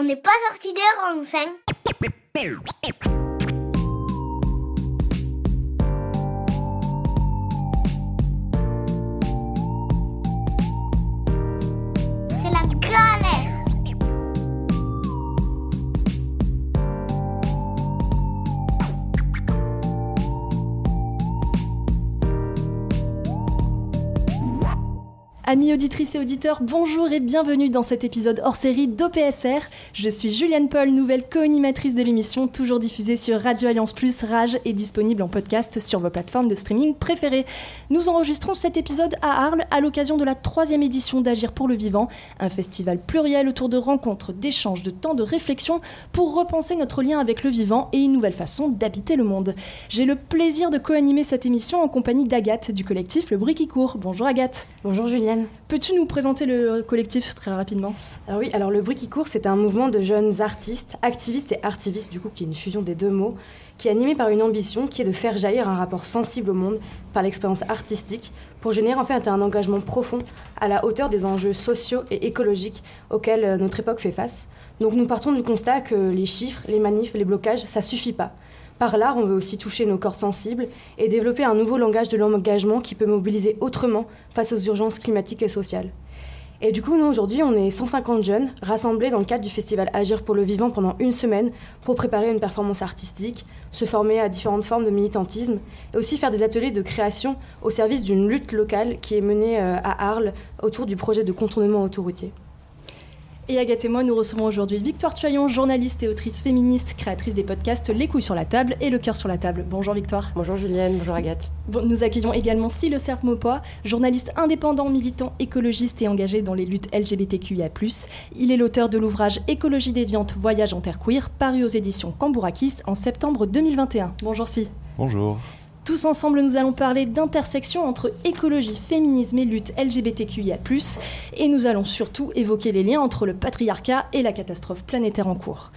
On n'est pas sorti des renseignes. C'est la galère. Amis auditrices et auditeurs, bonjour et bienvenue dans cet épisode hors-série d'OPSR. Je suis Juliane Paul, nouvelle co-animatrice de l'émission, toujours diffusée sur Radio Alliance Plus, Rage et disponible en podcast sur vos plateformes de streaming préférées. Nous enregistrons cet épisode à Arles à l'occasion de la 3e édition d'Agir pour le Vivant, un festival pluriel autour de rencontres, d'échanges, de temps de réflexion pour repenser notre lien avec le vivant et une nouvelle façon d'habiter le monde. J'ai le plaisir de co-animer cette émission en compagnie d'Agathe du collectif Le Bruit qui court. Bonjour Agathe. Bonjour Juliane. Peux-tu nous présenter le collectif très rapidement ? Alors Le Bruit qui court, c'est un mouvement de jeunes artistes, activistes et artivistes, du coup, qui est une fusion des deux mots, qui est animé par une ambition qui est de faire jaillir un rapport sensible au monde par l'expérience artistique pour générer en fait un engagement profond à la hauteur des enjeux sociaux et écologiques auxquels notre époque fait face. Donc nous partons du constat que les chiffres, les manifs, les blocages, ça suffit pas. Par l'art, on veut aussi toucher nos cordes sensibles et développer un nouveau langage de l'engagement qui peut mobiliser autrement face aux urgences climatiques et sociales. Et du coup, nous, aujourd'hui, on est 150 jeunes rassemblés dans le cadre du festival Agir pour le Vivant pendant une semaine pour préparer une performance artistique, se former à différentes formes de militantisme et aussi faire des ateliers de création au service d'une lutte locale qui est menée à Arles autour du projet de contournement autoroutier. Et Agathe et moi, nous recevons aujourd'hui Victoire Tuaillon, journaliste et autrice féministe, créatrice des podcasts Les couilles sur la table et Le cœur sur la table. Bonjour Victoire. Bonjour Juliane, bonjour Agathe. Nous accueillons également Le Cerf Maupoy, journaliste indépendant, militant, écologiste et engagé dans les luttes LGBTQIA+. Il est l'auteur de l'ouvrage Écologie déviante, voyage en terre queer, paru aux éditions Cambourakis en septembre 2021. Bonjour Si. Bonjour. Tous ensemble, nous allons parler d'intersection entre écologie, féminisme et lutte LGBTQIA+, et nous allons surtout évoquer les liens entre le patriarcat et la catastrophe planétaire en cours.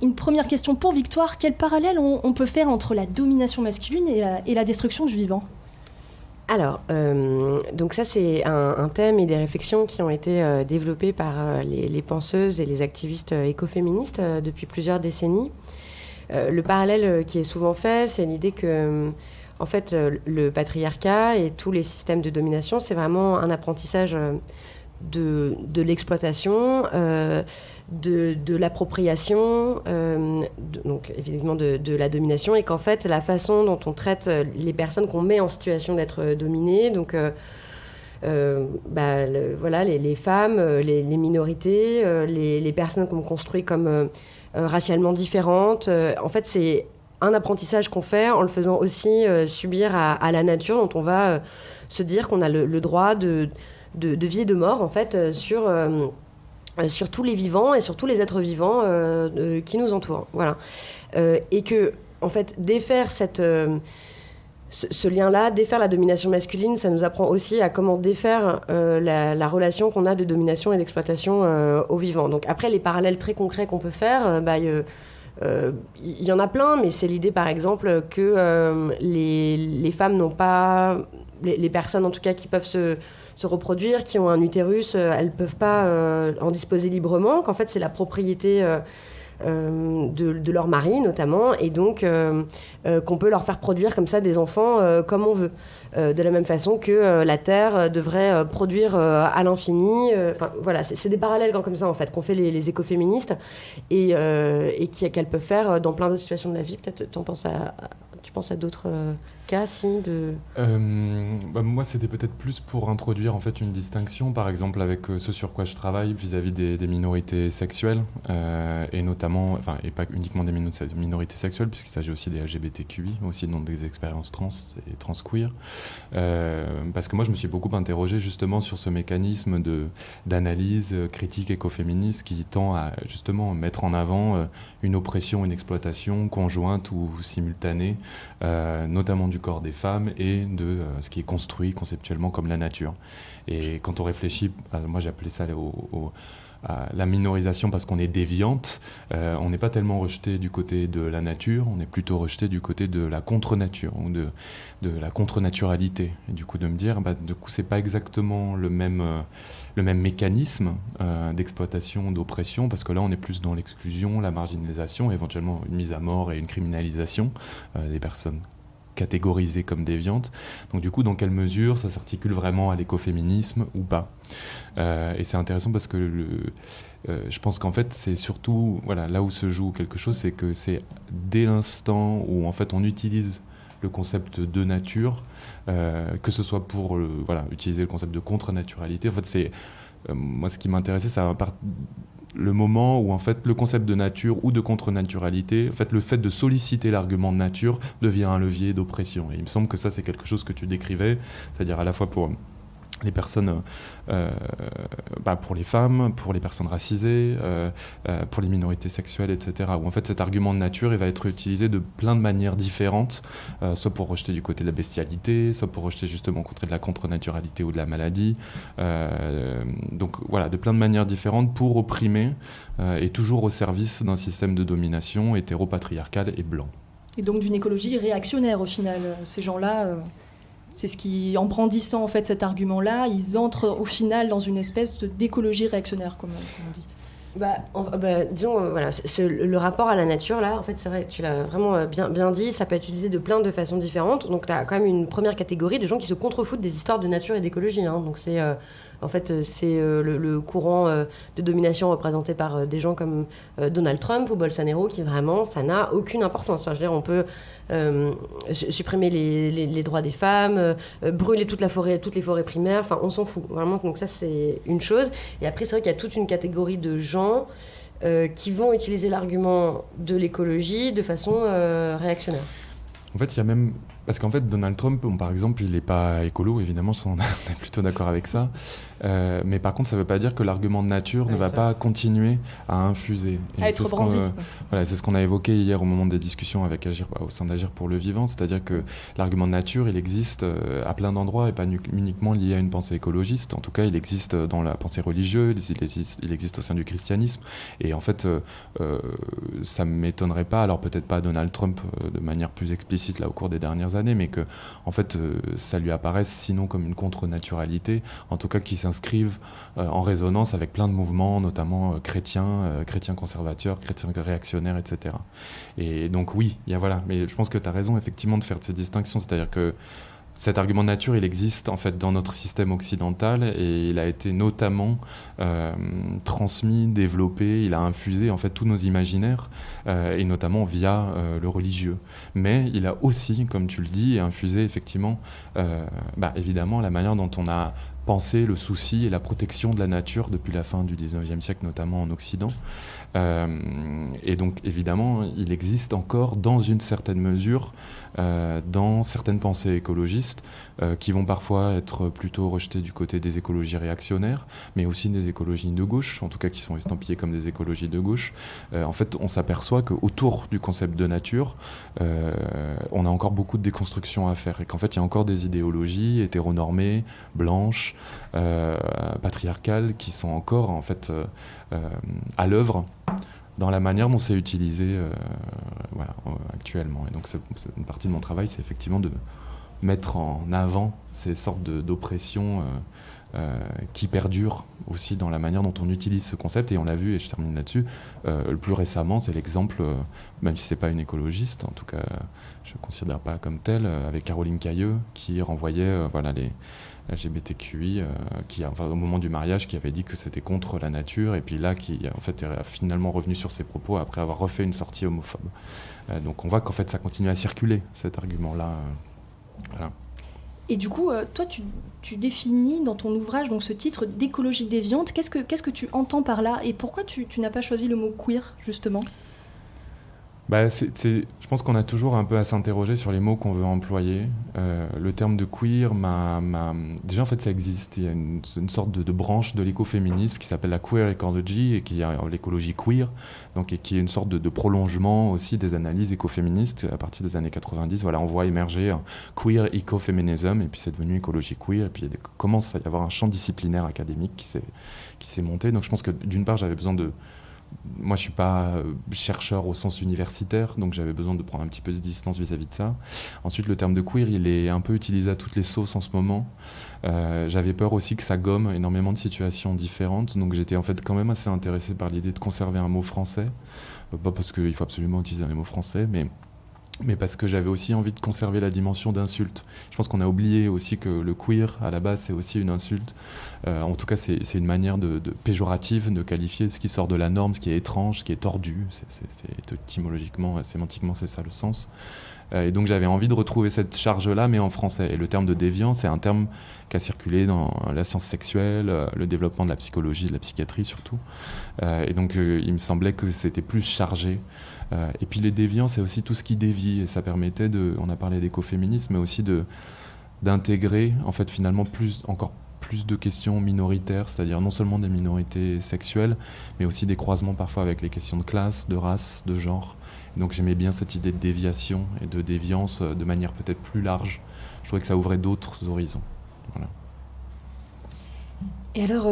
Une première question pour Victoire, quel parallèle on peut faire entre la domination masculine et la destruction du vivant ? Alors, donc ça c'est un thème et des réflexions qui ont été développés par les penseuses et les activistes écoféministes depuis plusieurs décennies. Le parallèle qui est souvent fait, c'est l'idée que, en fait, le patriarcat et tous les systèmes de domination, c'est vraiment un apprentissage de l'exploitation, de l'appropriation, donc évidemment de la domination, et qu'en fait, la façon dont on traite les personnes qu'on met en situation d'être dominées, donc les femmes, les minorités, les personnes qu'on construit comme racialement différentes. En fait, c'est un apprentissage qu'on fait en le faisant aussi subir à la nature, dont on va se dire qu'on a le droit de vie et de mort, en fait, sur tous les vivants et sur tous les êtres vivants qui nous entourent. Voilà. Et que, en fait, défaire ce lien-là, défaire la domination masculine, ça nous apprend aussi à comment défaire la relation qu'on a de domination et d'exploitation aux vivants. Donc après, les parallèles très concrets qu'on peut faire, il y en a plein, mais c'est l'idée, par exemple, que les femmes n'ont pas... Les personnes, en tout cas, qui peuvent se reproduire, qui ont un utérus, elles ne peuvent pas en disposer librement, qu'en fait, c'est la propriété... de leur mari notamment, et donc qu'on peut leur faire produire comme ça des enfants comme on veut, de la même façon que la Terre devrait produire à l'infini. Voilà, c'est des parallèles comme ça en fait qu'ont fait les écoféministes et qu'elles peuvent faire dans plein d'autres situations de la vie. Peut-être tu penses à d'autres cas, Moi, c'était peut-être plus pour introduire en fait une distinction, par exemple avec ce sur quoi je travaille vis-à-vis des minorités sexuelles, et notamment, et pas uniquement des minorités sexuelles, puisqu'il s'agit aussi des LGBTQI, aussi dans des expériences trans et transqueer. Parce que moi, je me suis beaucoup interrogé justement sur ce mécanisme d'analyse critique écoféministe qui tend à justement mettre en avant une oppression, une exploitation conjointe ou simultanée, notamment du corps des femmes et de ce qui est construit conceptuellement comme la nature. Et quand on réfléchit, moi j'ai appelé ça la minorisation parce qu'on est déviante, on n'est pas tellement rejeté du côté de la nature, on est plutôt rejeté du côté de la contre-nature ou de la contre-naturalité. Et du coup, de me dire, du coup, c'est pas exactement le même mécanisme d'exploitation, d'oppression, parce que là, on est plus dans l'exclusion, la marginalisation, éventuellement une mise à mort et une criminalisation des personnes catégorisées comme déviantes. Donc du coup, dans quelle mesure ça s'articule vraiment à l'écoféminisme ou pas ? Et c'est intéressant parce que je pense qu'en fait, c'est surtout là où se joue quelque chose, c'est que c'est dès l'instant où en fait on utilise le concept de nature, que ce soit pour utiliser le concept de contre-naturalité. En fait, c'est moi ce qui m'intéressait, c'est le moment où en fait le concept de nature ou de contre-naturalité, en fait le fait de solliciter l'argument de nature devient un levier d'oppression. Et il me semble que ça c'est quelque chose que tu décrivais, c'est-à-dire à la fois pour les personnes, pour les femmes, pour les personnes racisées, pour les minorités sexuelles, etc. Où en fait cet argument de nature il va être utilisé de plein de manières différentes, soit pour rejeter du côté de la bestialité, soit pour rejeter justement contre de la contre-naturalité ou de la maladie. Donc voilà, de plein de manières différentes pour opprimer et toujours au service d'un système de domination hétéropatriarcal et blanc. Et donc d'une écologie réactionnaire au final, ces gens-là... C'est ce qui, en brandissant en fait cet argument-là, ils entrent au final dans une espèce d'écologie réactionnaire, comme on dit. Disons, le rapport à la nature, là, en fait, c'est vrai, tu l'as vraiment bien dit, ça peut être utilisé de plein de façons différentes. Donc, tu as quand même une première catégorie de gens qui se contrefoutent des histoires de nature et d'écologie. Donc, c'est le courant de domination représenté par des gens comme Donald Trump ou Bolsonaro qui vraiment, ça n'a aucune importance. Enfin, je veux dire, on peut supprimer les droits des femmes, brûler toutes les forêts primaires, enfin, on s'en fout. Vraiment, donc ça, c'est une chose. Et après, c'est vrai qu'il y a toute une catégorie de gens qui vont utiliser l'argument de l'écologie de façon réactionnaire. En fait, il y a même... Parce qu'en fait, Donald Trump, par exemple, il n'est pas écolo, évidemment, on est plutôt d'accord avec ça. Mais par contre, ça ne veut pas dire que l'argument de nature ne va pas continuer à infuser. Et à être brandi. C'est ce qu'on a évoqué hier au moment des discussions avec au sein d'Agir pour le vivant. C'est-à-dire que l'argument de nature, il existe à plein d'endroits et pas uniquement lié à une pensée écologiste. En tout cas, il existe dans la pensée religieuse, il existe au sein du christianisme. Et en fait, ça ne m'étonnerait pas, alors peut-être pas Donald Trump de manière plus explicite là, au cours des dernières années, mais que en fait, ça lui apparaisse sinon comme une contre-naturalité, en tout cas qui s'inscrivent en résonance avec plein de mouvements, notamment chrétiens conservateurs, chrétiens réactionnaires, etc. Et donc oui, mais je pense que tu as raison effectivement de faire ces distinctions, c'est-à-dire que cet argument de nature, il existe en fait dans notre système occidental et il a été notamment transmis, développé, il a infusé en fait tous nos imaginaires et notamment via le religieux. Mais il a aussi, comme tu le dis, infusé effectivement, évidemment, la manière dont on a pensé le souci et la protection de la nature depuis la fin du 19e siècle, notamment en Occident. Et donc évidemment, il existe encore dans une certaine mesure dans certaines pensées écologistes qui vont parfois être plutôt rejetées du côté des écologies réactionnaires, mais aussi des écologies de gauche, en tout cas qui sont estampillées comme des écologies de gauche. En fait, on s'aperçoit qu'autour du concept de nature, on a encore beaucoup de déconstruction à faire et qu'en fait, il y a encore des idéologies hétéronormées, blanches, patriarcales qui sont encore en fait à l'œuvre dans la manière dont c'est utilisé actuellement. Et donc c'est une partie de mon travail, c'est effectivement de mettre en avant ces sortes d'oppressions qui perdurent aussi dans la manière dont on utilise ce concept. Et on l'a vu, et je termine là-dessus, le plus récemment, c'est l'exemple, même si c'est pas une écologiste, en tout cas je ne considère pas comme telle, avec Caroline Cayeux, qui renvoyait les LGBTQI au moment du mariage, qui avait dit que c'était contre la nature, et puis là qui en fait est finalement revenu sur ses propos après avoir refait une sortie homophobe. Donc on voit qu'en fait ça continue à circuler, cet argument-là. Voilà. Et du coup, toi, tu définis dans ton ouvrage donc ce titre d'écologie déviante. Qu'est-ce que tu entends par là ? Et pourquoi tu n'as pas choisi le mot queer, justement ? Je pense qu'on a toujours un peu à s'interroger sur les mots qu'on veut employer. Le terme de queer, déjà en fait ça existe. Il y a une sorte de branche de l'écoféminisme qui s'appelle la queer ecology et qui est l'écologie queer, donc, et qui est une sorte de prolongement aussi des analyses écoféministes à partir des années 90. Voilà, on voit émerger un queer ecofeminism et puis c'est devenu écologie queer et puis il commence à y avoir un champ disciplinaire académique qui s'est monté. Donc je pense que d'une part j'avais besoin de... Moi, je ne suis pas chercheur au sens universitaire, donc j'avais besoin de prendre un petit peu de distance vis-à-vis de ça. Ensuite, le terme de queer, il est un peu utilisé à toutes les sauces en ce moment. J'avais peur aussi que ça gomme énormément de situations différentes, donc j'étais en fait quand même assez intéressé par l'idée de conserver un mot français. Pas parce qu'il faut absolument utiliser un mot français, mais parce que j'avais aussi envie de conserver la dimension d'insulte. Je pense qu'on a oublié aussi que le queer, à la base, c'est aussi une insulte. En tout cas, c'est une manière de péjorative de qualifier ce qui sort de la norme, ce qui est étrange, ce qui est tordu. Étymologiquement, sémantiquement, c'est ça le sens. Et donc j'avais envie de retrouver cette charge-là, mais en français. Et le terme de déviant, c'est un terme qui a circulé dans la science sexuelle, le développement de la psychologie, de la psychiatrie surtout. Et donc il me semblait que c'était plus chargé. Et puis les déviants, c'est aussi tout ce qui dévie. Et ça permettait on a parlé d'écoféminisme, mais aussi d'intégrer en fait finalement encore plus de questions minoritaires, c'est-à-dire non seulement des minorités sexuelles, mais aussi des croisements parfois avec les questions de classe, de race, de genre. Donc j'aimais bien cette idée de déviation et de déviance de manière peut-être plus large. Je trouvais que ça ouvrait d'autres horizons. Voilà. Et alors,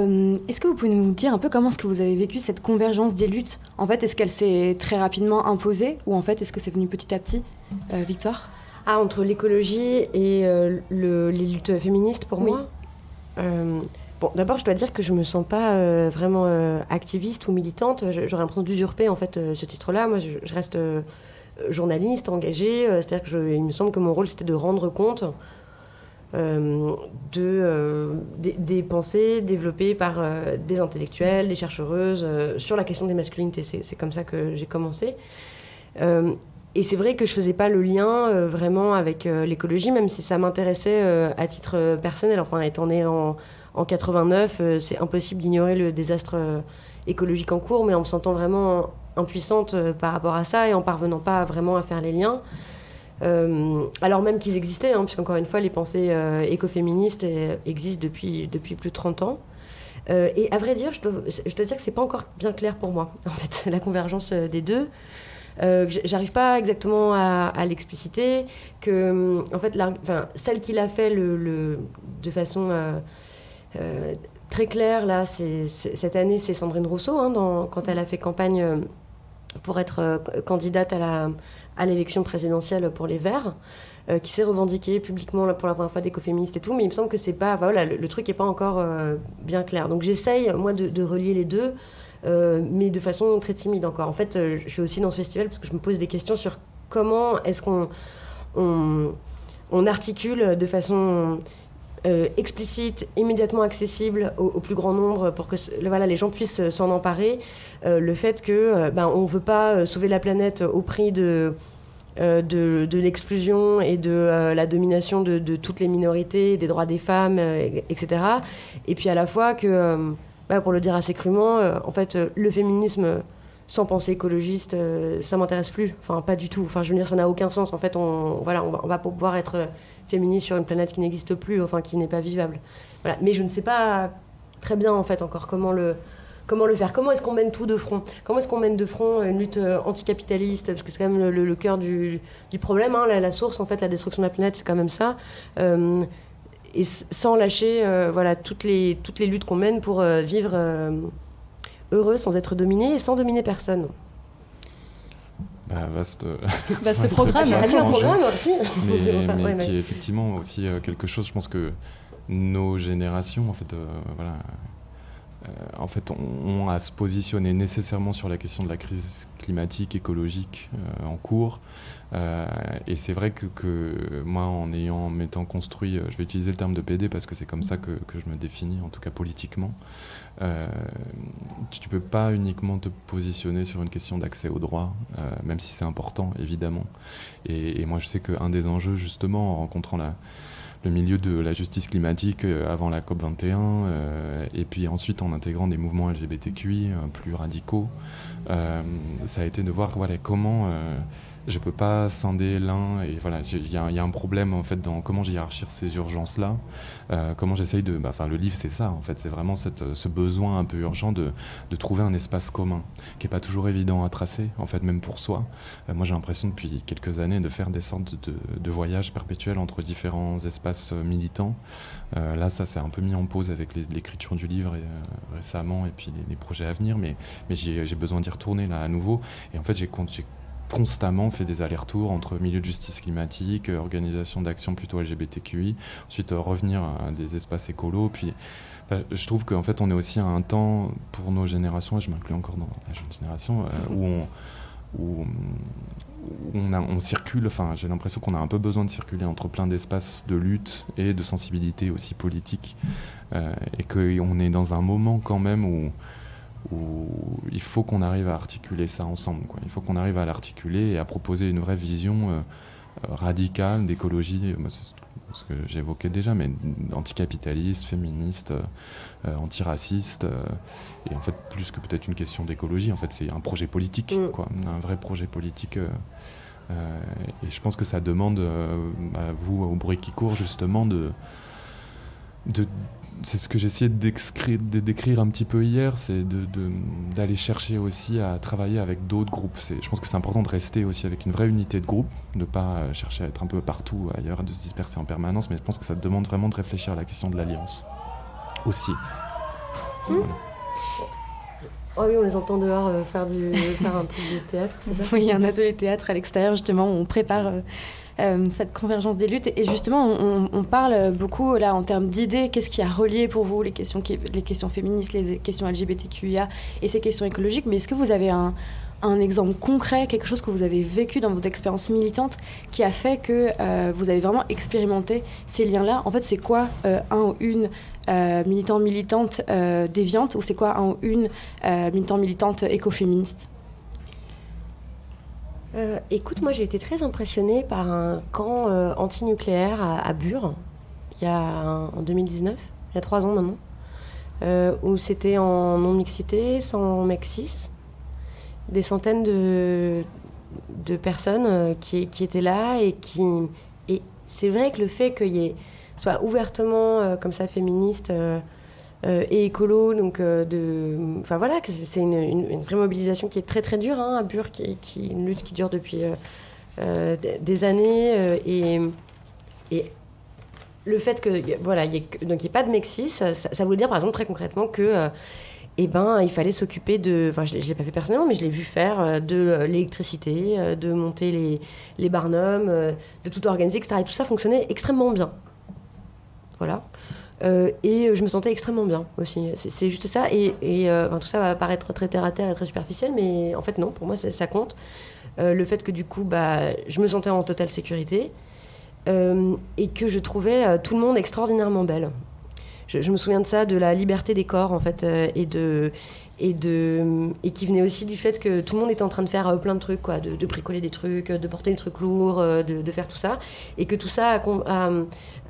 est-ce que vous pouvez nous dire un peu comment est-ce que vous avez vécu cette convergence des luttes ? En fait, est-ce qu'elle s'est très rapidement imposée ou en fait, est-ce que c'est venu petit à petit ? Victoire ? Entre l'écologie et les luttes féministes pour moi. Bon, d'abord, je dois dire que je me sens pas vraiment activiste ou militante. J'aurais l'impression d'usurper en fait ce titre-là. Moi, je reste journaliste, engagée. C'est-à-dire il me semble que mon rôle, c'était de rendre compte des pensées développées par des intellectuels, des chercheuses sur la question des masculinités. C'est comme ça que j'ai commencé. Et c'est vrai que je faisais pas le lien vraiment avec l'écologie, même si ça m'intéressait à titre personnel. Enfin, étant née en 89, c'est impossible d'ignorer le désastre écologique en cours, mais en me sentant vraiment impuissante par rapport à ça et en parvenant pas vraiment à faire les liens. Alors même qu'ils existaient, puisqu'encore une fois, les pensées écoféministes existent depuis plus de 30 ans. Et à vrai dire, je dois dire que c'est pas encore bien clair pour moi, en fait, la convergence des deux. J'arrive pas exactement à l'expliciter, que en fait, celle qui l'a fait de façon très claire, là, cette année, c'est Sandrine Rousseau, quand elle a fait campagne pour être candidate à l'élection présidentielle pour les Verts, qui s'est revendiquée publiquement là, pour la première fois d'écoféministe et tout, mais il me semble que c'est pas, voilà, le truc n'est pas encore bien clair. Donc j'essaye, moi, de relier les deux, mais de façon très timide encore. En fait, je suis aussi dans ce festival parce que je me pose des questions sur comment est-ce qu'on articule de façon explicite, immédiatement accessible au plus grand nombre pour que les gens puissent s'en emparer, le fait que on ne veut pas sauver la planète au prix de l'exclusion et de la domination de toutes les minorités, des droits des femmes, etc. Et puis à la fois que, pour le dire assez crûment, en fait, le féminisme sans pensée écologiste, ça m'intéresse plus. Enfin, pas du tout. Enfin, je veux dire, ça n'a aucun sens. En fait, on va pouvoir être féministe sur une planète qui n'existe plus, enfin, qui n'est pas vivable. Voilà. Mais je ne sais pas très bien, en fait, encore comment le faire. Comment est-ce qu'on mène tout de front ? Comment est-ce qu'on mène de front une lutte anticapitaliste ? Parce que c'est quand même le cœur du problème. La source, en fait, la destruction de la planète, c'est quand même ça. Et sans lâcher toutes les luttes qu'on mène pour vivre heureux, sans être dominé et sans dominer personne. Vaste programme. Un programme aussi. Mais qui est effectivement aussi quelque chose, je pense que nos générations, en fait, ont à se positionner nécessairement sur la question de la crise climatique, écologique en cours. Et c'est vrai que moi, en m'étant construit, je vais utiliser le terme de PD parce que c'est comme ça que je me définis, en tout cas politiquement. Tu ne peux pas uniquement te positionner sur une question d'accès aux droits, même si c'est important, évidemment. Et moi, je sais qu'un des enjeux, justement, en rencontrant le le milieu de la justice climatique avant la COP21, et puis ensuite en intégrant des mouvements LGBTQI plus radicaux. Ça a été de voir comment je peux pas scinder l'un, et voilà, il y a un problème en fait dans comment je hiérarchise ces urgences-là, comment j'essaye de... le livre c'est ça en fait, c'est vraiment ce besoin un peu urgent de trouver un espace commun, qui est pas toujours évident à tracer en fait, même pour soi. Moi j'ai l'impression depuis quelques années de faire des sortes de voyages perpétuels entre différents espaces militants. Là ça s'est un peu mis en pause avec l'écriture du livre récemment, et puis les projets à venir, mais j'ai besoin d'y retourner là à nouveau, et en fait j'ai constamment fait des allers-retours entre milieu de justice climatique, organisation d'action plutôt LGBTQI, ensuite revenir à des espaces écolos, puis je trouve qu'en fait on est aussi à un temps pour nos générations, et je m'inclus encore dans la jeune génération, où on circule, j'ai l'impression qu'on a un peu besoin de circuler entre plein d'espaces de lutte et de sensibilité aussi politique, et qu'on est dans un moment quand même où il faut qu'on arrive à articuler ça ensemble, quoi. Il faut qu'on arrive à l'articuler et à proposer une vraie vision radicale d'écologie, c'est ce que j'évoquais déjà, mais anticapitaliste, féministe, antiraciste, et en fait plus que peut-être une question d'écologie, en fait c'est un projet politique, quoi, un vrai projet politique, et je pense que ça demande à vous, au bruit qui court, justement c'est ce que j'essayais de décrire un petit peu hier, c'est d'aller chercher aussi à travailler avec d'autres groupes. Je pense que c'est important de rester aussi avec une vraie unité de groupe, de ne pas chercher à être un peu partout ailleurs, de se disperser en permanence, mais je pense que ça demande vraiment de réfléchir à la question de l'alliance aussi. Voilà. Oh oui, on les entend dehors faire un truc de théâtre, c'est ça ? Oui, il y a un atelier théâtre à l'extérieur, justement, où on prépare cette convergence des luttes. Et justement, on parle beaucoup, là, en termes d'idées, qu'est-ce qui a relié pour vous les questions féministes, les questions LGBTQIA et ces questions écologiques. Mais est-ce que vous avez un exemple concret, quelque chose que vous avez vécu dans votre expérience militante qui a fait que vous avez vraiment expérimenté ces liens-là ? En fait, c'est quoi un ou une militante déviante, ou c'est quoi un ou une militante écoféministe ? Écoute, moi j'ai été très impressionnée par un camp anti-nucléaire à Bure, en 2019, il y a 3 ans maintenant, où c'était en non-mixité, sans mec cis, des centaines de personnes qui étaient là, et c'est vrai que le fait qu'il soit ouvertement comme ça féministe et écolo, donc voilà, que c'est une vraie mobilisation qui est très très dure, à Bure, qui est une lutte qui dure depuis des années, et le fait que voilà, il n'y ait pas de mec cis, ça voulait dire par exemple très concrètement que il fallait s'occuper de, je l'ai pas fait personnellement, mais je l'ai vu faire de l'électricité, de monter les barnums, de tout organiser, etc. Et tout ça fonctionnait extrêmement bien. Voilà. Et je me sentais extrêmement bien aussi. C'est juste ça. Et tout ça va paraître très terre-à-terre et très superficiel, mais en fait non, pour moi ça compte. Le fait que du coup, je me sentais en totale sécurité, et que je trouvais tout le monde extraordinairement belle. Je me souviens de ça, de la liberté des corps en fait, et qui venait aussi du fait que tout le monde était en train de faire plein de trucs, quoi, de bricoler des trucs, de porter des trucs lourds, de faire tout ça, et que tout ça a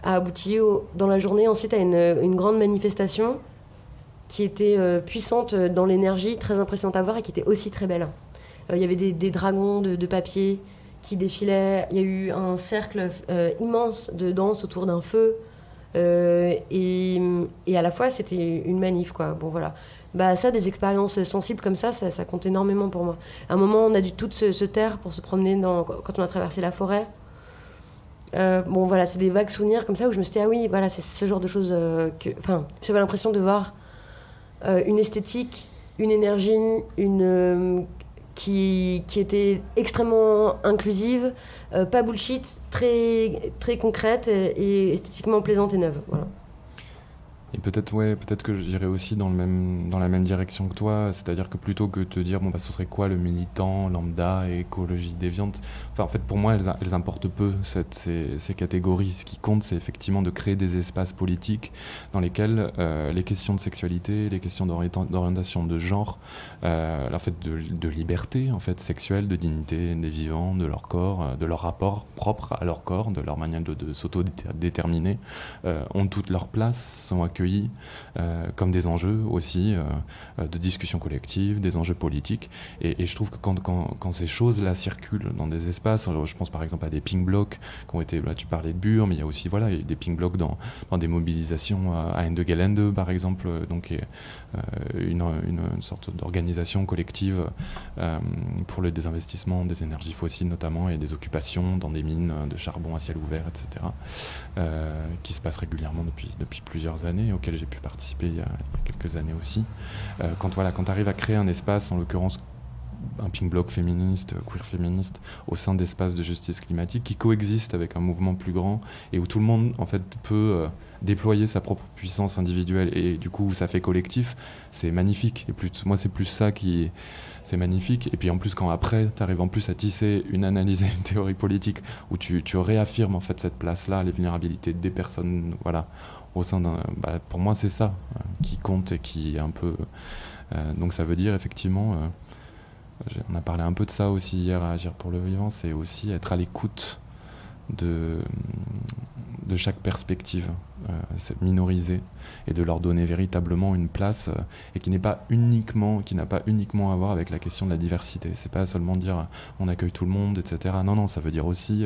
abouti dans la journée ensuite à une grande manifestation qui était puissante dans l'énergie, très impressionnante à voir, et qui était aussi très belle. Il y avait des dragons de papier qui défilaient, il y a eu un cercle immense de danse autour d'un feu, et à la fois c'était une manif, quoi. Bon voilà. Ça, des expériences sensibles comme ça compte énormément pour moi. À un moment, on a dû toutes se taire pour se promener quand on a traversé la forêt. Voilà, c'est des vagues souvenirs comme ça où je me suis dit, ah oui, voilà, c'est ce genre de choses j'avais l'impression de voir une esthétique, une énergie, qui était extrêmement inclusive, pas bullshit, très, très concrète, et esthétiquement plaisante et neuve. Voilà. Et peut-être que j'irais aussi dans la même direction que toi, c'est-à-dire que plutôt que de te dire, ce serait quoi le militant, lambda, écologie déviante, en fait, pour moi, elles importent peu, ces catégories. Ce qui compte, c'est effectivement de créer des espaces politiques dans lesquels les questions de sexualité, les questions d'orientation de genre, en fait, de liberté, en fait, sexuelle, de dignité des vivants, de leur corps, de leur rapport propre à leur corps, de leur manière de s'auto-déterminer, ont toute leur place, sont accueillis comme des enjeux aussi de discussion collective, des enjeux politiques. Et je trouve que quand ces choses-là circulent dans des espaces, alors je pense par exemple à des pink blocs qui ont été, là tu parlais de Bure, mais il y a aussi des pink blocs dans des mobilisations à Ende Gelände par exemple, donc une sorte d'organisation collective pour le désinvestissement des énergies fossiles notamment et des occupations dans des mines de charbon à ciel ouvert, etc. Qui se passe régulièrement depuis plusieurs années, auquel j'ai pu participer il y a quelques années aussi. Quand tu arrives à créer un espace, en l'occurrence un pink bloc féministe, queer féministe, au sein d'espaces de justice climatique qui coexistent avec un mouvement plus grand et où tout le monde en fait peut déployer sa propre puissance individuelle et du coup ça fait collectif, c'est magnifique. Et moi c'est plus ça qui c'est magnifique. Et puis en plus quand après tu arrives en plus à tisser une analyse et une théorie politique où tu réaffirmes en fait cette place-là, les vulnérabilités des personnes, voilà, au sein d'un... pour moi c'est ça qui compte et qui est un peu... donc ça veut dire effectivement... on a parlé un peu de ça aussi hier à Agir pour le vivant, c'est aussi être à l'écoute de chaque perspective minorisée et de leur donner véritablement une place et qui n'a pas uniquement à voir avec la question de la diversité. C'est pas seulement dire on accueille tout le monde, etc. Non, ça veut dire aussi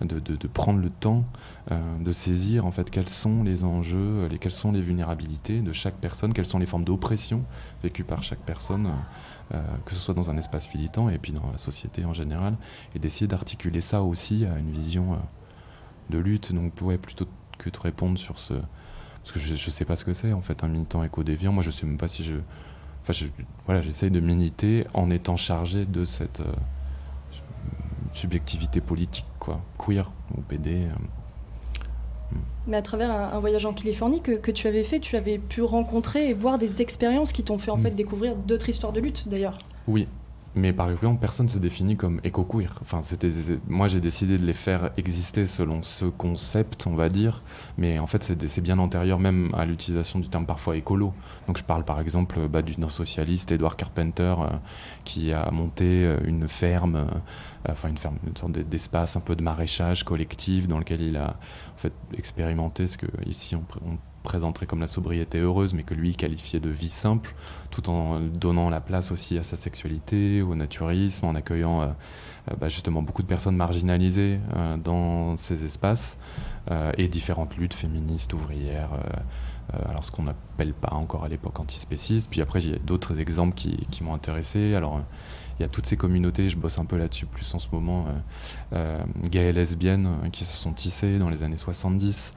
de prendre le temps de saisir en fait quels sont les enjeux, quelles sont les vulnérabilités de chaque personne, quelles sont les formes d'oppression vécues par chaque personne. Que ce soit dans un espace militant et puis dans la société en général, et d'essayer d'articuler ça aussi à une vision de lutte. Donc plutôt que de répondre sur ce... Parce que je sais pas ce que c'est en fait un militant éco-déviant. Moi je sais même pas si j'essaye de militer en étant chargé de cette subjectivité politique, quoi, queer ou PD. Mais à travers un voyage en Californie que tu avais fait, tu avais pu rencontrer et voir des expériences qui t'ont fait en fait découvrir d'autres histoires de lutte d'ailleurs. Oui, mais par exemple, personne ne se définit comme éco-queer. Moi, j'ai décidé de les faire exister selon ce concept, on va dire, mais en fait, c'est bien antérieur même à l'utilisation du terme parfois écolo. Donc je parle par exemple d'un socialiste, Edward Carpenter, qui a monté une ferme, une sorte d'espace un peu de maraîchage collectif dans lequel il a en fait expérimenté ce que ici on présenterait comme la sobriété heureuse, mais que lui qualifiait de vie simple, tout en donnant la place aussi à sa sexualité, au naturisme, en accueillant justement beaucoup de personnes marginalisées dans ces espaces et différentes luttes féministes, ouvrières, alors ce qu'on n'appelle pas encore à l'époque antispécistes. Puis après, il y a d'autres exemples qui m'ont intéressé. Alors, il y a toutes ces communautés, je bosse un peu là-dessus plus en ce moment, gays et lesbiennes qui se sont tissées dans les années 70,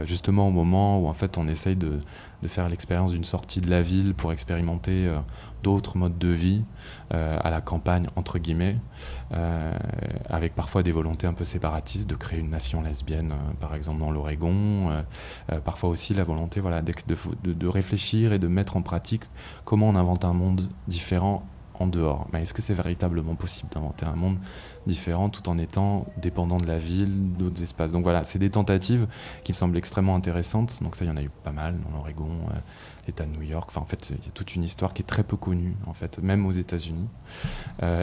justement au moment où en fait on essaye de faire l'expérience d'une sortie de la ville pour expérimenter d'autres modes de vie à la campagne, entre guillemets, avec parfois des volontés un peu séparatistes de créer une nation lesbienne, par exemple dans l'Oregon, parfois aussi la volonté de réfléchir et de mettre en pratique comment on invente un monde différent en dehors. Mais est-ce que c'est véritablement possible d'inventer un monde différent tout en étant dépendant de la ville, d'autres espaces? Donc voilà, c'est des tentatives qui me semblent extrêmement intéressantes. Donc ça, il y en a eu pas mal dans l'Oregon, l'État de New York. Enfin, en fait, il y a toute une histoire qui est très peu connue, en fait, même aux États-Unis.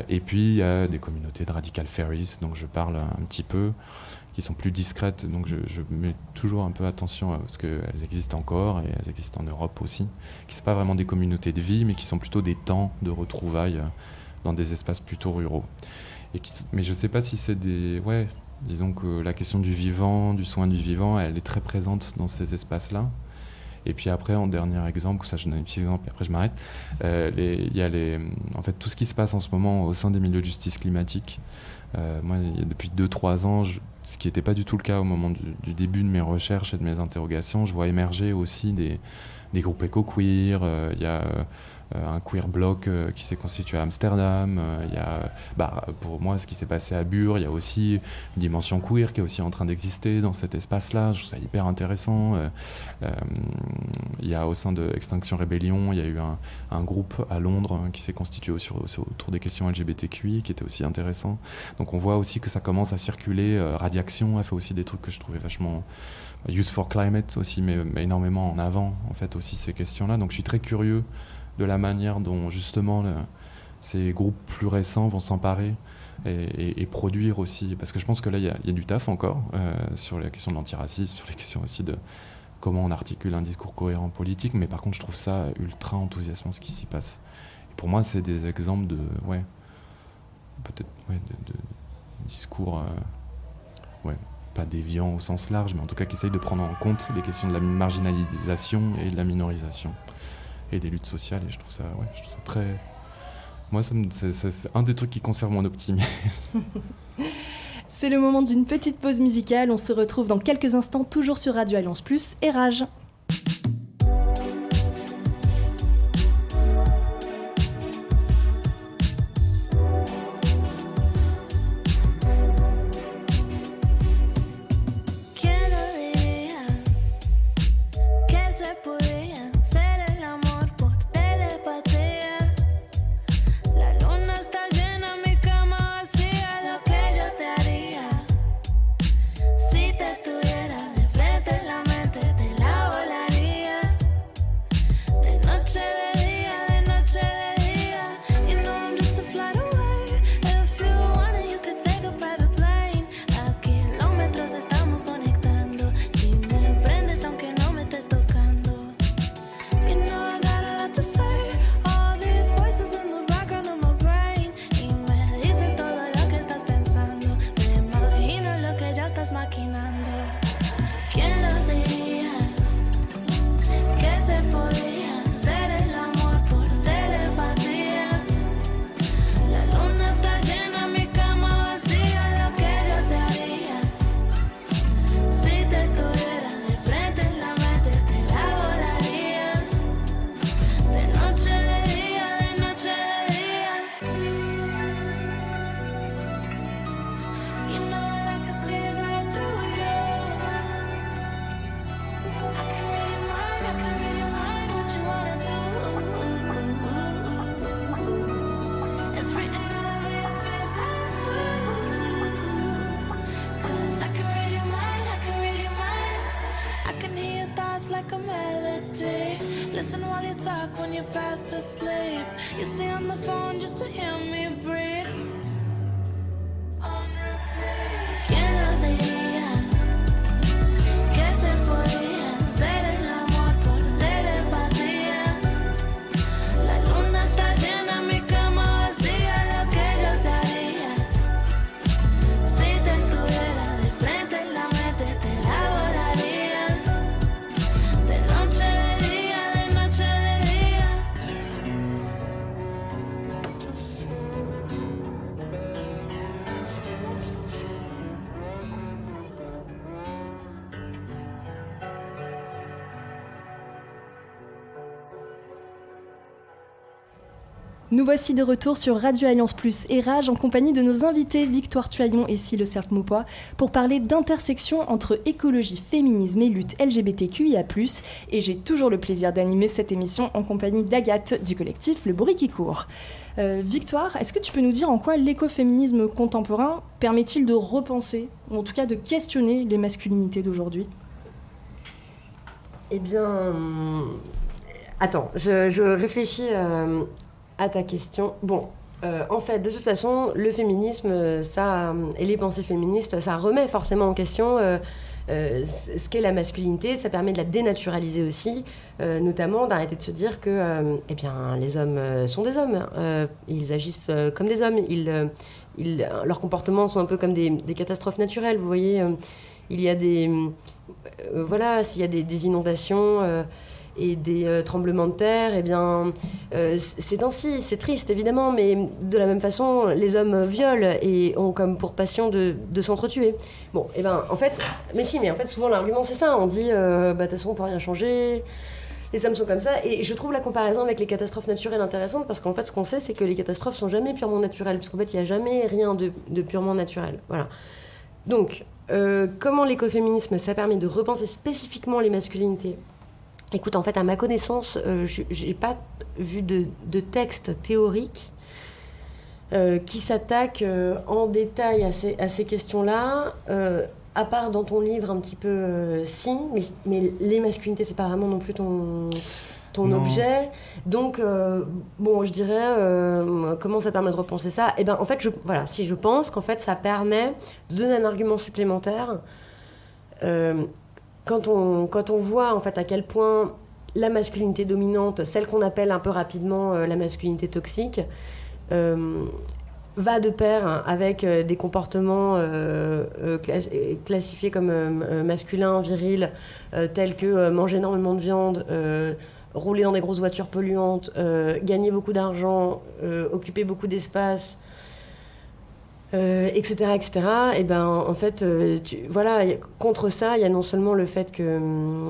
Et puis, il y a des communautés de radical fairies, donc je parle un petit peu, qui sont plus discrètes, donc je mets toujours un peu attention parce qu'elles existent encore et elles existent en Europe aussi, qui ne sont pas vraiment des communautés de vie, mais qui sont plutôt des temps de retrouvailles dans des espaces plutôt ruraux. Mais je ne sais pas si c'est des... Ouais, disons que la question du vivant, du soin du vivant, elle est très présente dans ces espaces-là. Et puis après, en dernier exemple, ça je donne un petit exemple et après je m'arrête, il y a en fait, tout ce qui se passe en ce moment au sein des milieux de justice climatique. Moi, depuis 2-3 ans, ce qui n'était pas du tout le cas au moment du début de mes recherches et de mes interrogations, je vois émerger aussi des groupes éco-queer. Il y a un queer bloc qui s'est constitué à Amsterdam. Il y a, pour moi, ce qui s'est passé à Bure, il y a aussi une dimension queer qui est aussi en train d'exister dans cet espace-là. Je trouve ça hyper intéressant. Il y a au sein de Extinction Rebellion, il y a eu un groupe à Londres qui s'est constitué autour des questions LGBTQI, qui était aussi intéressant. Donc on voit aussi que ça commence à circuler. Radiaction a fait aussi des trucs que je trouvais vachement... Youth for Climate aussi, mais énormément en avant, en fait, aussi ces questions-là. Donc je suis très curieux de la manière dont justement ces groupes plus récents vont s'emparer et produire aussi, parce que je pense que là il y a du taf encore sur les questions de l'antiracisme, sur les questions aussi de comment on articule un discours cohérent politique, mais par contre je trouve ça ultra enthousiasmant ce qui s'y passe. Et pour moi c'est des exemples de discours pas déviants au sens large, mais en tout cas qui essayent de prendre en compte les questions de la marginalisation et de la minorisation et des luttes sociales, et je trouve ça très... Moi, c'est un des trucs qui conserve mon optimisme. C'est le moment d'une petite pause musicale. On se retrouve dans quelques instants, toujours sur Radio Alliance Plus et Rage. Like a melody. Listen while you talk when you're fast asleep. You stay on the phone just to hear me breathe. On repeat. ¿Quién lo diría? Que se podía hacer el amor por telepatía. La luna está llena, mi cama vacía. Lo que yo te haría si te estuviera de frente en la mente, te la volaría. De noche, de día, de noche, de día. Nous voici de retour sur Radio Alliance Plus et Rage en compagnie de nos invités Victoire Tuaillon et Sylle Serpes-Maupoy pour parler d'intersection entre écologie, féminisme et lutte LGBTQIA+. Et j'ai toujours le plaisir d'animer cette émission en compagnie d'Agathe du collectif Le Bruit qui court. Victoire, est-ce que tu peux nous dire en quoi l'écoféminisme contemporain permet-il de repenser, ou en tout cas de questionner les masculinités d'aujourd'hui ? Eh bien, attends, je réfléchis à ta question. Bon, en fait, de toute façon, le féminisme, ça, et les pensées féministes, ça remet forcément en question ce qu'est la masculinité. Ça permet de la dénaturaliser aussi, notamment d'arrêter de se dire que eh bien, les hommes sont des hommes. Ils agissent comme des hommes. Leurs comportements sont un peu comme des catastrophes naturelles. Vous voyez, il y a s'il y a des inondations et des tremblements de terre, eh bien, c'est ainsi, c'est triste évidemment, mais de la même façon, les hommes violent et ont comme pour passion de s'entretuer. Bon, eh ben, en fait, mais en fait, souvent l'argument c'est ça, on dit, de toute façon, on peut rien changer, Les femmes sont comme ça. Et je trouve la comparaison avec les catastrophes naturelles intéressante parce qu'en fait, ce qu'on sait, c'est que les catastrophes sont jamais purement naturelles. Parce qu'en fait, il n'y a jamais rien de purement naturel. Voilà. Donc, comment l'écoféminisme, ça permet de repenser spécifiquement les masculinités? Écoute, en fait, à ma connaissance, je n'ai pas vu de texte théorique qui s'attaque en détail à ces questions-là. À part dans ton livre un petit peu, si, mais les masculinités, c'est pas vraiment non plus ton objet. Donc, bon, je dirais, comment ça permet de repenser ça? Eh ben, en fait, je pense qu'en fait, ça permet de donner un argument supplémentaire. Quand on voit, en fait, à quel point la masculinité dominante, celle qu'on appelle un peu rapidement la masculinité toxique, va de pair avec des comportements classifiés comme masculins, virils, tels que manger énormément de viande, rouler dans des grosses voitures polluantes, gagner beaucoup d'argent, occuper beaucoup d'espace, etc., etc. Et ben, en fait, voilà, contre ça, il y a non seulement le fait que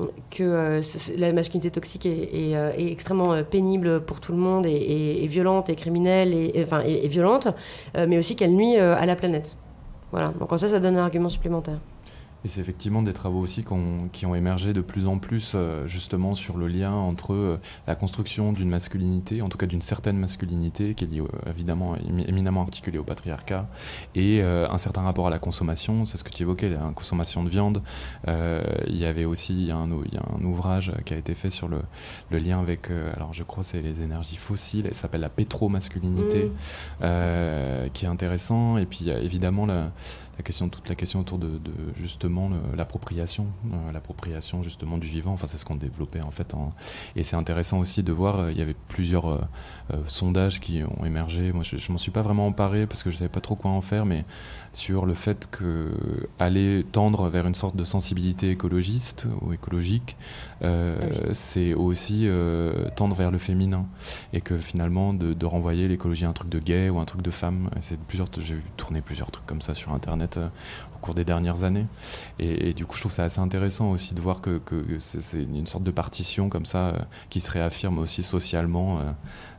la masculinité toxique est extrêmement pénible pour tout le monde et violente et criminelle et violente, mais aussi qu'elle nuit à la planète. Voilà, donc en ça donne un argument supplémentaire. Et c'est effectivement des travaux aussi qui ont émergé de plus en plus justement sur le lien entre la construction d'une masculinité, en tout cas d'une certaine masculinité, qui est liée évidemment éminemment articulée au patriarcat, et un certain rapport à la consommation, c'est ce que tu évoquais, la consommation de viande. Il y avait aussi il y a un ouvrage qui a été fait sur le lien avec, alors je crois c'est les énergies fossiles, elle s'appelle la pétromasculinité, qui est intéressant, et puis il y a évidemment toute la question autour de justement l'appropriation justement du vivant. Enfin, c'est ce qu'on développait en fait. Et c'est intéressant aussi de voir, il y avait plusieurs sondages qui ont émergé. Moi, je m'en suis pas vraiment emparé parce que je savais pas trop quoi en faire, mais sur le fait que aller tendre vers une sorte de sensibilité écologiste ou écologique, c'est aussi tendre vers le féminin, et que finalement de renvoyer l'écologie à un truc de gay ou un truc de femme. J'ai vu tourner plusieurs trucs comme ça sur Internet au cours des dernières années, et du coup je trouve ça assez intéressant aussi de voir que c'est une sorte de partition comme ça qui se réaffirme aussi socialement,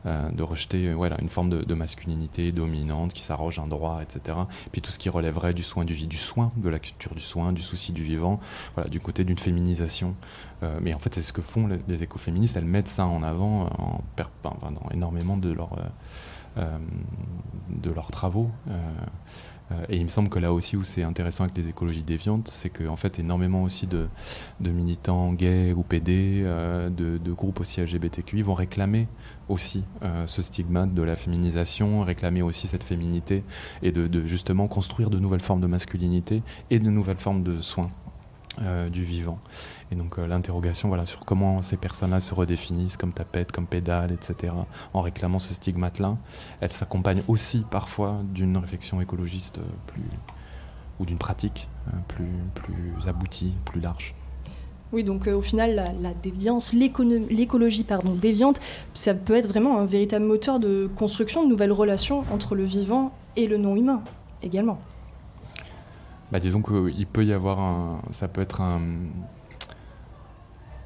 de rejeter une forme de masculinité dominante qui s'arroge un droit, etc. Et puis tout ce qui relèverait du soin de la culture du soin, du souci du vivant, voilà, du côté d'une féminisation. Mais en fait c'est ce que font les écoféministes, elles mettent ça en avant dans énormément de leurs travaux. Et il me semble que là aussi où c'est intéressant avec les écologies déviantes, c'est qu'en fait énormément aussi de militants gays ou PD, de groupes aussi LGBTQI vont réclamer aussi ce stigmate de la féminisation, réclamer aussi cette féminité, et de justement construire de nouvelles formes de masculinité et de nouvelles formes de soins du vivant. Et donc l'interrogation sur comment ces personnes-là se redéfinissent comme tapette, comme pédale, etc., en réclamant ce stigmate-là, elle s'accompagne aussi parfois d'une réflexion écologiste ou d'une pratique plus aboutie, plus large. Oui, donc au final, la déviance, l'écologie déviante, ça peut être vraiment un véritable moteur de construction de nouvelles relations entre le vivant et le non-humain également. Disons qu'il peut y avoir ça peut être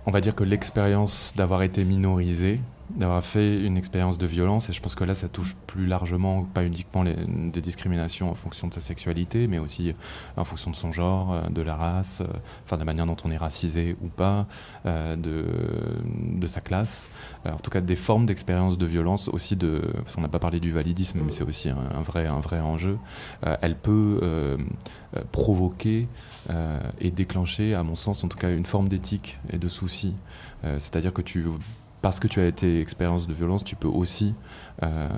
on va dire que l'expérience d'avoir été minorisé, d'avoir fait une expérience de violence, et je pense que là ça touche plus largement, pas uniquement des discriminations en fonction de sa sexualité, mais aussi en fonction de son genre, de la race, de la manière dont on est racisé ou pas, de sa classe, en tout cas des formes d'expérience de violence aussi, parce qu'on n'a pas parlé du validisme, mais c'est aussi un vrai enjeu. Elle peut provoquer et déclencher, à mon sens en tout cas, une forme d'éthique et de souci. C'est-à-dire que parce que tu as été expérience de violence, tu peux aussi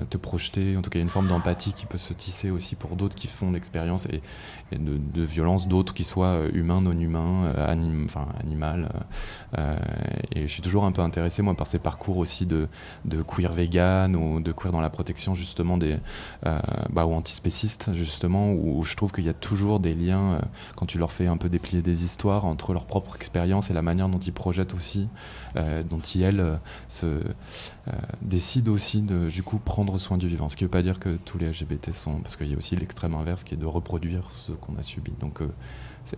te projeter, en tout cas il y a une forme d'empathie qui peut se tisser aussi pour d'autres qui font l'expérience et de violence, d'autres qui soient humains, non humains, animal. Et je suis toujours un peu intéressé moi par ces parcours aussi de queer vegan ou de queer dans la protection justement ou antispécistes justement, où je trouve qu'il y a toujours des liens quand tu leur fais un peu déplier des histoires entre leur propre expérience et la manière dont ils projettent aussi, dont ils décident aussi de du coup prendre soin du vivant, ce qui ne veut pas dire que tous les LGBT sont, parce qu'il y a aussi l'extrême inverse qui est de reproduire ce qu'on a subi, donc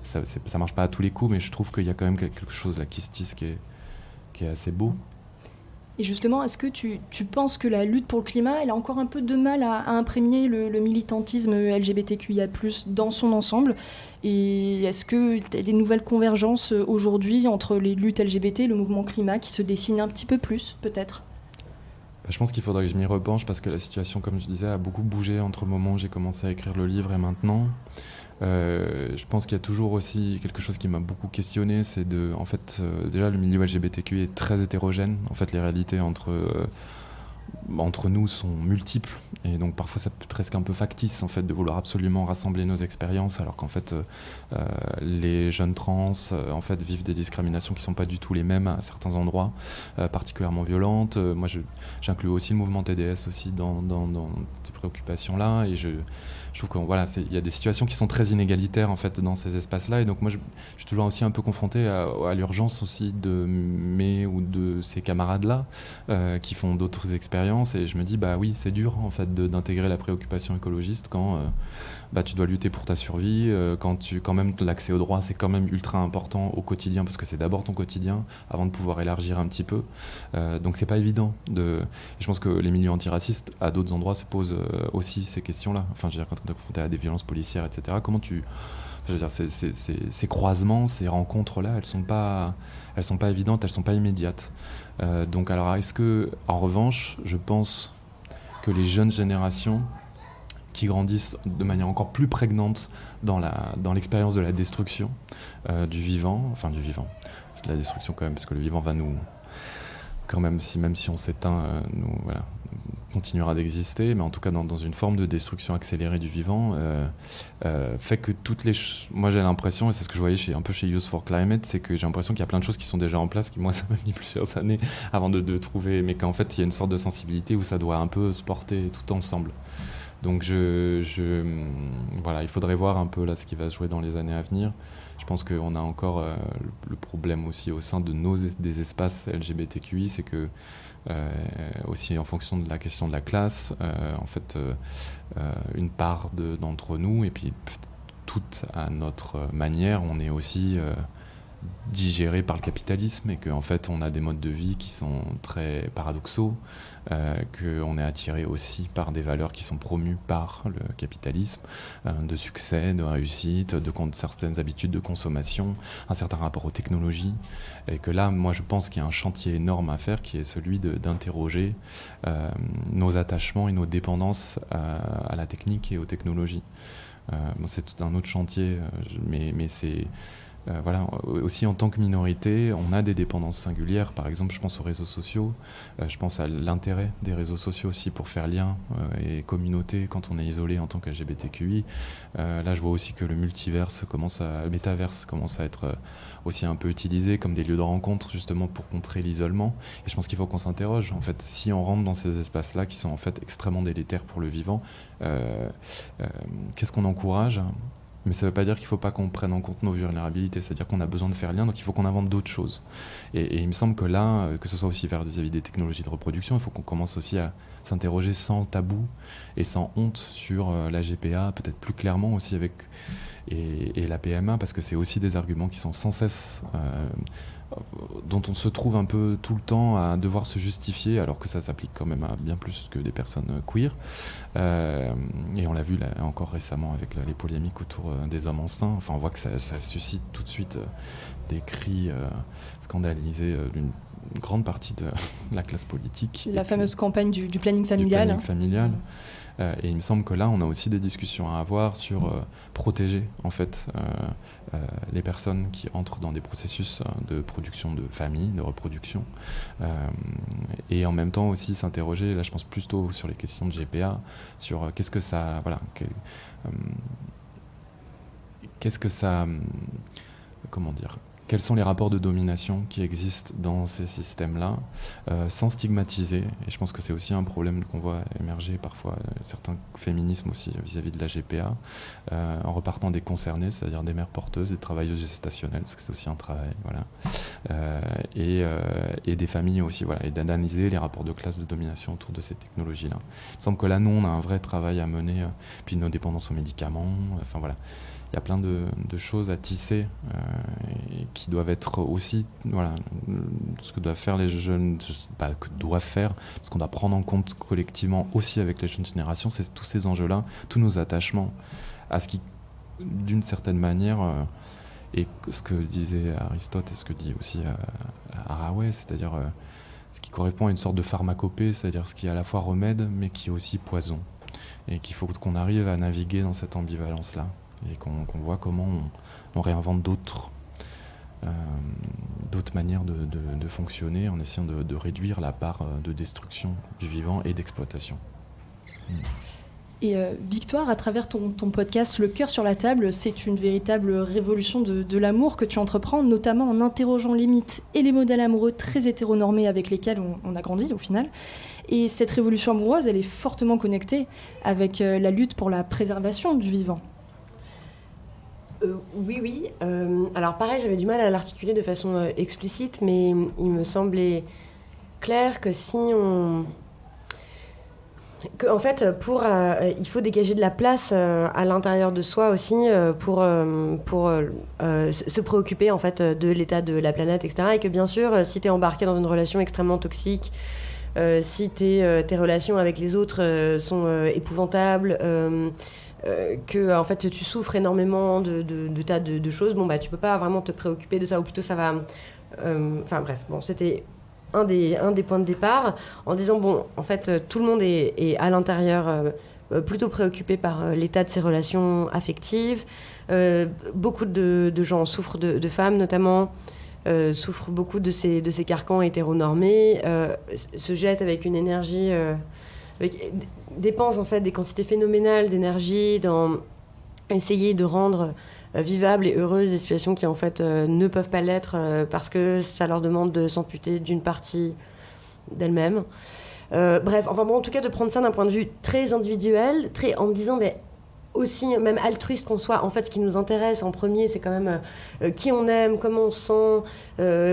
ça marche pas à tous les coups, mais je trouve qu'il y a quand même quelque chose là qui se tisse qui qui est assez beau. Et justement, est-ce que tu penses que la lutte pour le climat, elle a encore un peu de mal à imprégner le militantisme LGBTQIA+, dans son ensemble ? Et est-ce que tu as des nouvelles convergences aujourd'hui entre les luttes LGBT et le mouvement climat qui se dessinent un petit peu plus, peut-être ? Je pense qu'il faudrait que je m'y repenche parce que la situation, comme je disais, a beaucoup bougé entre le moment où j'ai commencé à écrire le livre et maintenant. Je pense qu'il y a toujours aussi quelque chose qui m'a beaucoup questionné, c'est en fait, déjà le milieu LGBTQ est très hétérogène. En fait, les réalités entre nous sont multiples et donc parfois ça peut être presque un peu factice en fait de vouloir absolument rassembler nos expériences alors qu'en fait les jeunes trans en fait vivent des discriminations qui sont pas du tout les mêmes à certains endroits particulièrement violentes. Moi j'inclus aussi le mouvement TDS aussi dans ces préoccupations là et je trouve que voilà, il y a des situations qui sont très inégalitaires en fait dans ces espaces-là et donc moi je suis toujours aussi un peu confronté à l'urgence aussi de mes ou de ces camarades-là qui font d'autres expériences et je me dis bah oui c'est dur en fait d'intégrer la préoccupation écologiste quand tu dois lutter pour ta survie, quand même l'accès au droit c'est quand même ultra important au quotidien parce que c'est d'abord ton quotidien avant de pouvoir élargir un petit peu donc c'est pas évident je pense que les milieux antiracistes à d'autres endroits se posent aussi ces questions-là, enfin je veux dire quand on est confronté à des violences policières etc. Comment je veux dire ces croisements, ces rencontres-là elles sont pas évidentes, elles sont pas immédiates donc alors est-ce que en revanche je pense que les jeunes générations qui grandissent de manière encore plus prégnante dans l'expérience de la destruction du vivant, de la destruction quand même, parce que le vivant va nous, quand même si on s'éteint, continuera d'exister, mais en tout cas dans une forme de destruction accélérée du vivant, fait que moi j'ai l'impression, et c'est ce que je voyais un peu chez Youth for Climate, c'est que j'ai l'impression qu'il y a plein de choses qui sont déjà en place, qui moi ça m'a mis plusieurs années avant de trouver, mais qu'en fait il y a une sorte de sensibilité où ça doit un peu se porter tout ensemble. Donc voilà, il faudrait voir un peu là ce qui va se jouer dans les années à venir. Je pense qu'on a encore le problème aussi au sein des espaces LGBTQI, c'est que aussi en fonction de la question de la classe, en fait, une part d'entre nous, et puis toute à notre manière, on est aussi digéré par le capitalisme et qu'en fait on a des modes de vie qui sont très paradoxaux, qu'on est attiré aussi par des valeurs qui sont promues par le capitalisme, de succès, de réussite, de certaines habitudes de consommation, un certain rapport aux technologies, et que là moi je pense qu'il y a un chantier énorme à faire qui est celui d'interroger nos attachements et nos dépendances à la technique et aux technologies. C'est tout un autre chantier, mais c'est voilà, aussi en tant que minorité, on a des dépendances singulières. Par exemple, je pense aux réseaux sociaux, je pense à l'intérêt des réseaux sociaux aussi pour faire lien et communauté quand on est isolé en tant qu'LGBTQI. Là, je vois aussi que le métaverse commence à être aussi un peu utilisé comme des lieux de rencontre justement pour contrer l'isolement. Et je pense qu'il faut qu'on s'interroge. En fait, si on rentre dans ces espaces-là qui sont en fait extrêmement délétères pour le vivant, qu'est-ce qu'on encourage ? Mais ça ne veut pas dire qu'il ne faut pas qu'on prenne en compte nos vulnérabilités, c'est-à-dire qu'on a besoin de faire lien, donc il faut qu'on invente d'autres choses. Et il me semble que là, que ce soit aussi vis-à-vis des technologies de reproduction, il faut qu'on commence aussi à s'interroger sans tabou et sans honte sur la GPA, peut-être plus clairement aussi et la PMA, parce que c'est aussi des arguments qui sont sans cesse dont on se trouve un peu tout le temps à devoir se justifier, alors que ça s'applique quand même à bien plus que des personnes queer. Et on l'a vu là, encore récemment avec les polémiques autour des hommes enceints. Enfin, on voit que ça suscite tout de suite des cris scandalisés d'une grande partie de la classe politique. La fameuse campagne du planning familial. Et il me semble que là, on a aussi des discussions à avoir sur protéger en fait les personnes qui entrent dans des processus de production de famille, de reproduction, et en même temps aussi s'interroger. Là, je pense plutôt sur les questions de GPA, sur qu'est-ce que ça, comment dire. Quels sont les rapports de domination qui existent dans ces systèmes-là, sans stigmatiser. Et je pense que c'est aussi un problème qu'on voit émerger parfois, certains féminismes aussi vis-à-vis de la GPA, en repartant des concernés, c'est-à-dire des mères porteuses, des travailleuses gestationnelles, parce que c'est aussi un travail, voilà, et des familles aussi, voilà, et d'analyser les rapports de classe de domination autour de ces technologies-là. Il me semble que là, nous, on a un vrai travail à mener, puis nos dépendances aux médicaments, enfin voilà. il y a plein de choses à tisser et qui doivent être aussi, voilà, ce que doivent faire les jeunes, pas que doivent faire, ce qu'on doit prendre en compte collectivement aussi avec les jeunes générations, c'est tous ces enjeux-là, tous nos attachements à ce qui, d'une certaine manière, et ce que disait Aristote et ce que dit aussi Haraway, c'est-à-dire ce qui correspond à une sorte de pharmacopée, c'est-à-dire ce qui est à la fois remède mais qui est aussi poison, et qu'il faut qu'on arrive à naviguer dans cette ambivalence-là et qu'on voit comment on réinvente d'autres manières de fonctionner en essayant de réduire la part de destruction du vivant et d'exploitation. Et Victoire, à travers ton podcast Le cœur sur la table, c'est une véritable révolution de l'amour que tu entreprends, notamment en interrogeant les mythes et les modèles amoureux très hétéronormés avec lesquels on a grandi au final. Et cette révolution amoureuse, elle est fortement connectée avec la lutte pour la préservation du vivant. Oui. Alors pareil, j'avais du mal à l'articuler de façon explicite, mais il me semblait clair que si on... En fait, il faut dégager de la place à l'intérieur de soi aussi pour se préoccuper en fait de l'état de la planète, etc. Et que bien sûr, si tu es embarqué dans une relation extrêmement toxique, si tes relations avec les autres sont épouvantables, que en fait tu souffres énormément de tas de choses, bon bah tu peux pas vraiment te préoccuper de ça, ou plutôt ça va... Enfin bref, bon, c'était un des points de départ, en disant, bon, en fait, tout le monde est à l'intérieur plutôt préoccupé par l'état de ses relations affectives. Beaucoup de gens souffrent, de femmes notamment, souffrent beaucoup de ces carcans hétéronormés, se jettent avec une énergie, dépensent en fait des quantités phénoménales d'énergie dans essayer de rendre vivables et heureuses des situations qui en fait ne peuvent pas l'être parce que ça leur demande de s'amputer d'une partie d'elles-mêmes. Bref, enfin bon, en tout cas de prendre ça d'un point de vue très individuel, en me disant mais aussi même altruiste qu'on soit, en fait ce qui nous intéresse en premier c'est quand même qui on aime, comment on se sent,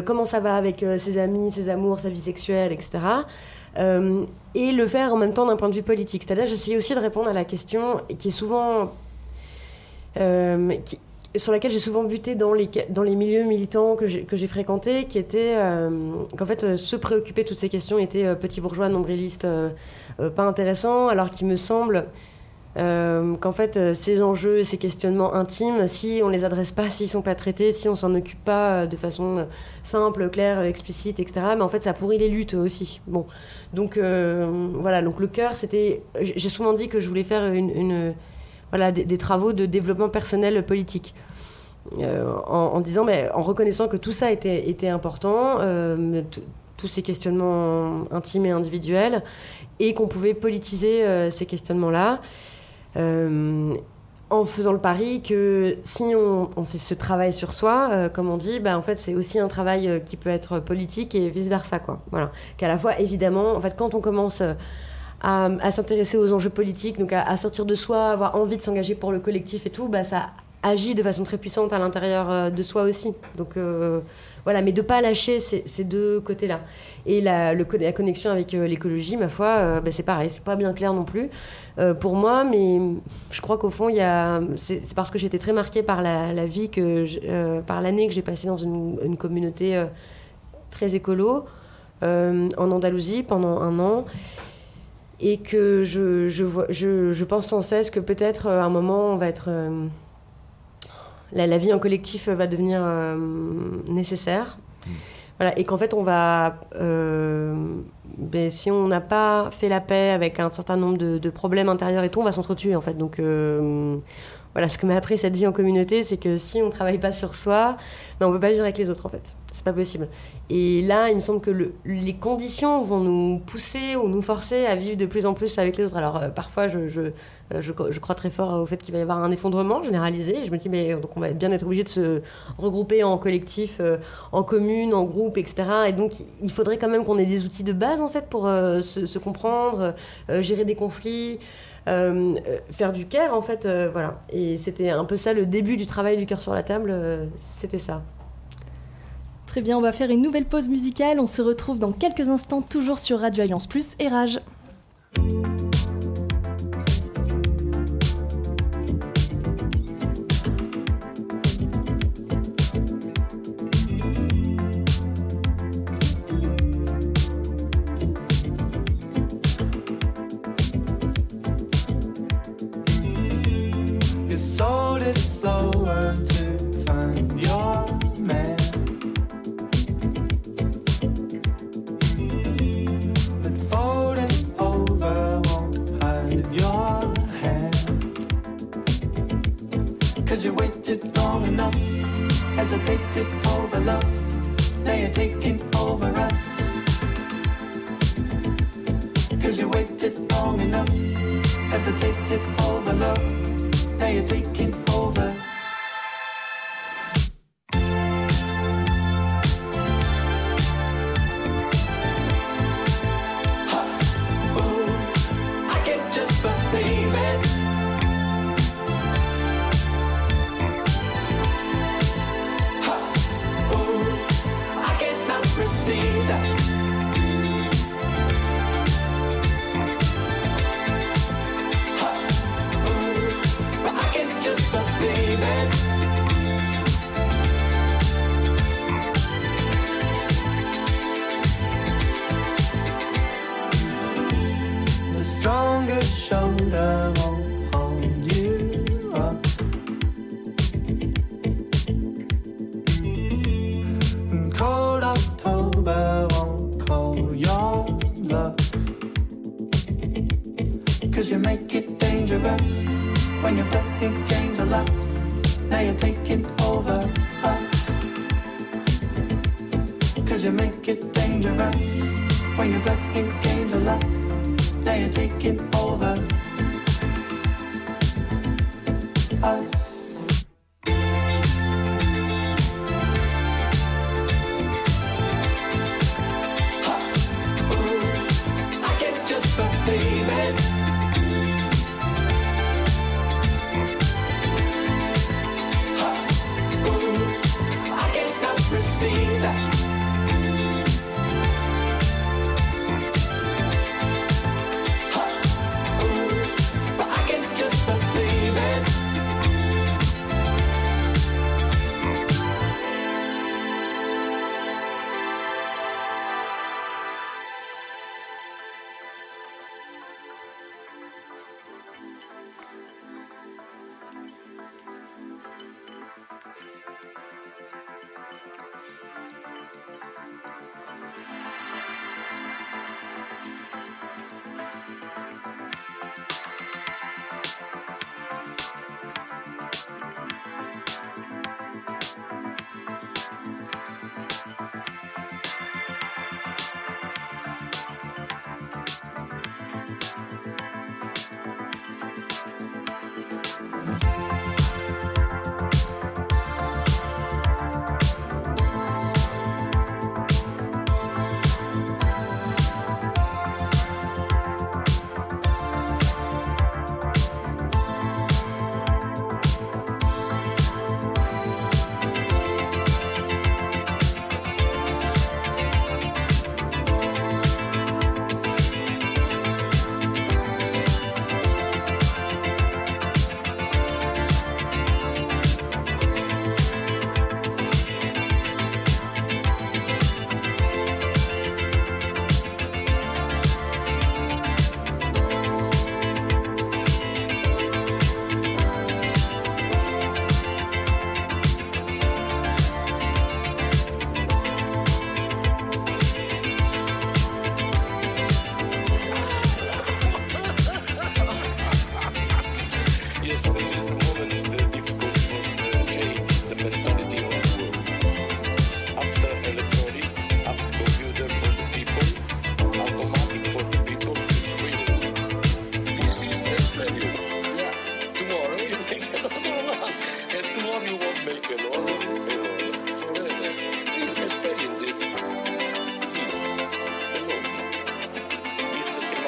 comment ça va avec ses amis, ses amours, sa vie sexuelle, etc. Et le faire en même temps d'un point de vue politique. C'est-à-dire j'essayais aussi de répondre à la question qui est souvent... sur laquelle j'ai souvent buté dans les milieux militants que j'ai fréquentés, qui était qu'en fait se préoccuper de toutes ces questions était petit bourgeois, nombriliste, pas intéressant, alors qu'il me semble qu'en fait ces enjeux, ces questionnements intimes, si on les adresse pas, s'ils sont pas traités, si on s'en occupe pas de façon simple, claire, explicite, etc., mais en fait ça pourrit les luttes aussi. Bon, donc voilà, donc le cœur, c'était... J'ai souvent dit que je voulais faire voilà, des travaux de développement personnel politique. En disant, mais en reconnaissant que tout ça était important, tous ces questionnements intimes et individuels, et qu'on pouvait politiser ces questionnements-là, en faisant le pari que si on fait ce travail sur soi, comme on dit, en fait, c'est aussi un travail qui peut être politique et vice-versa, quoi. Voilà. Qu'à la fois, évidemment, en fait, quand on commence... à s'intéresser aux enjeux politiques, donc à sortir de soi, avoir envie de s'engager pour le collectif et tout, ça agit de façon très puissante à l'intérieur de soi aussi. Donc voilà, mais de ne pas lâcher ces deux côtés-là. Et la connexion avec l'écologie, ma foi, c'est pareil, c'est pas bien clair non plus pour moi, mais je crois qu'au fond, c'est parce que j'étais très marquée par la vie, par l'année que j'ai passée dans une communauté très écolo en Andalousie pendant 1 an. Et que je pense sans cesse que peut-être à un moment on va être la vie en collectif va devenir nécessaire, voilà, et qu'en fait on va si on n'a pas fait la paix avec un certain nombre de problèmes intérieurs et tout, on va s'entretuer en fait. Donc voilà, ce que m'a appris cette vie en communauté, c'est que si on ne travaille pas sur soi, on ne peut pas vivre avec les autres en fait. C'est pas possible. Et là, il me semble que les conditions vont nous pousser ou nous forcer à vivre de plus en plus avec les autres. Alors parfois, je crois très fort au fait qu'il va y avoir un effondrement généralisé. Et je me dis, mais donc on va bien être obligé de se regrouper en collectif, en commune, en groupe, etc. Et donc, il faudrait quand même qu'on ait des outils de base en fait pour se comprendre, gérer des conflits. Faire du care en fait, voilà. Et c'était un peu ça le début du travail du cœur sur la table, c'était ça. Très bien, on va faire une nouvelle pause musicale, on se retrouve dans quelques instants toujours sur Radio Alliance Plus et Rage. You sold it slower to find your man. But folding over won't hide your hand. 'Cause you waited long enough, hesitated over love. Now you're taking over us. 'Cause you waited long enough, hesitated over love. Now you're taking over. Ha, ooh, I can't just believe it. Ha, ooh, I cannot receive that. Just believe it. The strongest shoulder won't hold you up. And cold October won't call your bluff. 'Cause you make it dangerous when you're playing games a lot. Now you're taking over us. 'Cause you make it dangerous when you're playing games a lot. Now you're taking over us. Ha, ooh, I can't just believe it. See that. Ha, ooh, but I can't just believe it.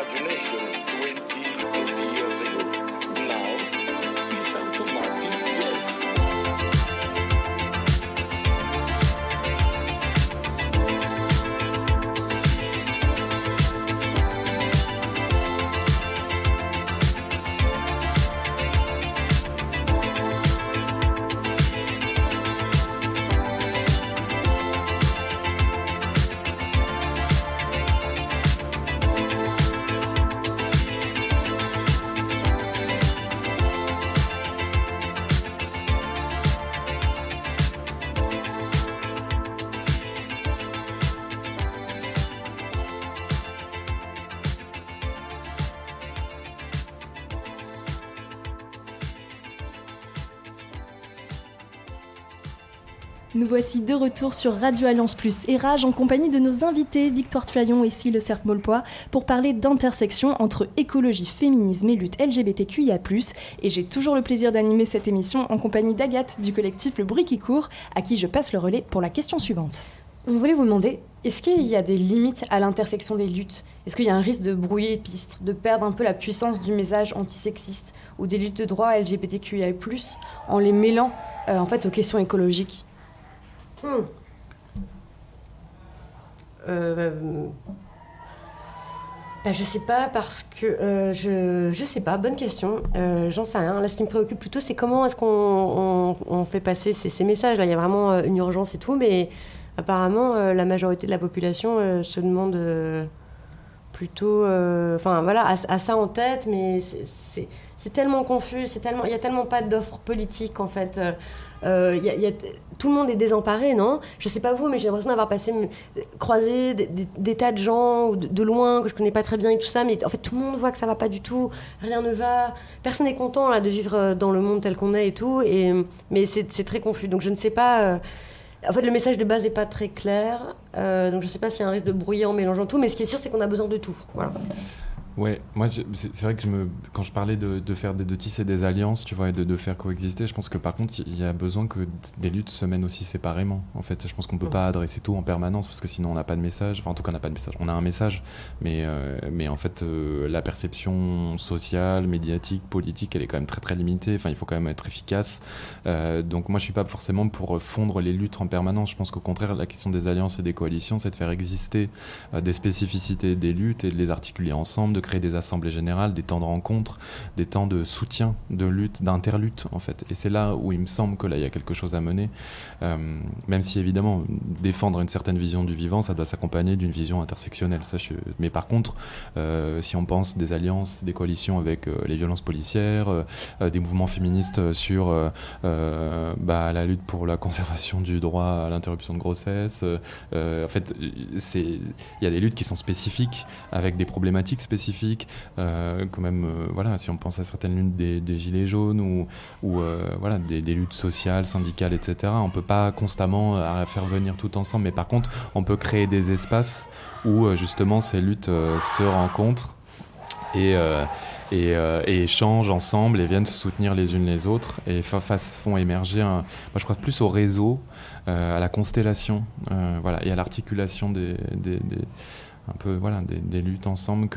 imagination 20, 30 years ago. Now, it's automatic. Nous voici de retour sur Radio Alliance Plus et Rage en compagnie de nos invités Victoire Tuaillon et Sy Le Cerf Maulepoix pour parler d'intersection entre écologie, féminisme et lutte LGBTQIA+. Et j'ai toujours le plaisir d'animer cette émission en compagnie d'Agathe du collectif Le Bruit qui court, à qui je passe le relais pour la question suivante. On voulait vous demander, est-ce qu'il y a des limites à l'intersection des luttes ? Est-ce qu'il y a un risque de brouiller les pistes, de perdre un peu la puissance du message antisexiste ou des luttes de droits LGBTQIA+, en les mêlant en fait aux questions écologiques ? Je sais pas parce que je sais pas, bonne question. J'en sais rien. Là, ce qui me préoccupe plutôt, c'est comment est-ce qu'on fait passer ces messages. Là, il y a vraiment une urgence et tout, mais apparemment, la majorité de la population se demande plutôt, a ça en tête, mais c'est tellement confus, il y a tellement pas d'offres politiques en fait. Tout le monde est désemparé, non ? Je sais pas vous, mais j'ai l'impression d'avoir croisé des tas de gens de loin que je connais pas très bien et tout ça, mais en fait tout le monde voit que ça va pas du tout, rien ne va, personne n'est content là de vivre dans le monde tel qu'on est et tout, mais c'est très confus, donc je ne sais pas. En fait, le message de base n'est pas très clair, donc je sais pas s'il y a un risque de brouiller en mélangeant tout, mais ce qui est sûr, c'est qu'on a besoin de tout. Voilà. Ouais, moi c'est vrai que quand je parlais de tisser des alliances, tu vois, et de faire coexister, je pense que par contre il y a besoin que des luttes se mènent aussi séparément. En fait, je pense qu'on peut pas adresser tout en permanence parce que sinon on n'a pas de message. Enfin, en tout cas, on n'a pas de message. On a un message, mais en fait la perception sociale, médiatique, politique, elle est quand même très très limitée. Enfin, il faut quand même être efficace. Donc moi je suis pas forcément pour fondre les luttes en permanence. Je pense qu'au contraire, la question des alliances et des coalitions, c'est de faire exister des spécificités des luttes et de les articuler ensemble, de créer des assemblées générales, des temps de rencontre, des temps de soutien, de lutte, d'interlutte en fait. Et c'est là où il me semble que là il y a quelque chose à mener, même si évidemment défendre une certaine vision du vivant, ça doit s'accompagner d'une vision intersectionnelle. Mais par contre, si on pense des alliances, des coalitions avec les violences policières, des mouvements féministes sur la lutte pour la conservation du droit à l'interruption de grossesse, en fait, il y a des luttes qui sont spécifiques avec des problématiques spécifiques. Quand même, si on pense à certaines luttes des gilets jaunes ou des luttes sociales, syndicales, etc., on peut pas constamment faire venir tout ensemble, mais par contre, on peut créer des espaces où justement ces luttes se rencontrent et échangent ensemble et viennent se soutenir les unes les autres et font émerger moi je crois plus au réseau, à la constellation, et à l'articulation des luttes ensemble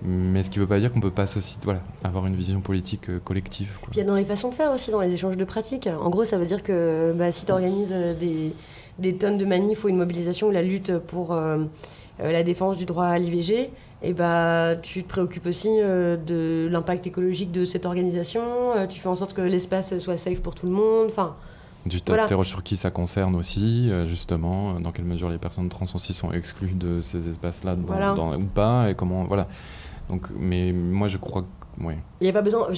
mais ce qui ne veut pas dire qu'on ne peut pas aussi avoir une vision politique collective, quoi. Puis il y a dans les façons de faire aussi, dans les échanges de pratiques. En gros, ça veut dire que si tu organises des tonnes de manifs ou une mobilisation ou la lutte pour la défense du droit à l'IVG, tu te préoccupes aussi de l'impact écologique de cette organisation, tu fais en sorte que l'espace soit safe pour tout le monde, Tu t'interroges sur qui ça concerne aussi, justement, dans quelle mesure les personnes trans aussi sont exclues de ces espaces-là ou pas, et comment, Donc, mais moi je crois que, oui. Il n'y a pas besoin,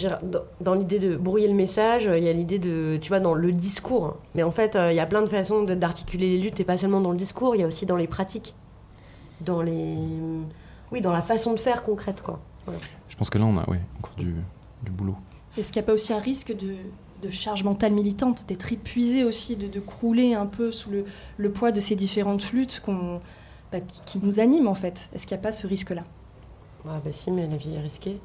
dans l'idée de brouiller le message, il y a l'idée de, tu vois, dans le discours. Mais en fait, il y a plein de façons d'articuler les luttes, et pas seulement dans le discours, il y a aussi dans les pratiques, dans la façon de faire concrète, quoi. Voilà. Je pense que là, on a encore du boulot. Est-ce qu'il n'y a pas aussi un risque de charge mentale militante, d'être épuisé aussi, de crouler un peu sous le poids de ces différentes luttes qui nous animent en fait ? Est-ce qu'il n'y a pas ce risque-là ? Si, mais la vie est risquée.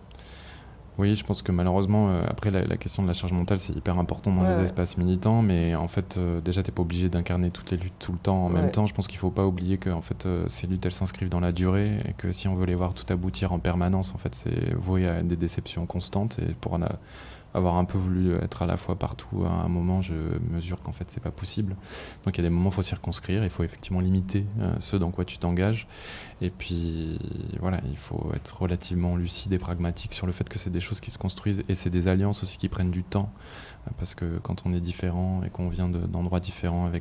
Oui, je pense que malheureusement, après la question de la charge mentale, c'est hyper important dans les espaces militants, mais en fait, déjà, t'es pas obligé d'incarner toutes les luttes tout le temps en même temps. Je pense qu'il faut pas oublier que en fait, ces luttes, elles s'inscrivent dans la durée et que si on veut les voir tout aboutir en permanence, en fait, c'est voué à des déceptions constantes. Et pour avoir un peu voulu être à la fois partout à un moment, je mesure qu'en fait, c'est pas possible. Donc, il y a des moments, il faut circonscrire, il faut effectivement limiter ce dans quoi tu t'engages. Et puis, il faut être relativement lucide et pragmatique sur le fait que c'est des choses qui se construisent et c'est des alliances aussi qui prennent du temps. Parce que quand on est différent et qu'on vient d'endroits différents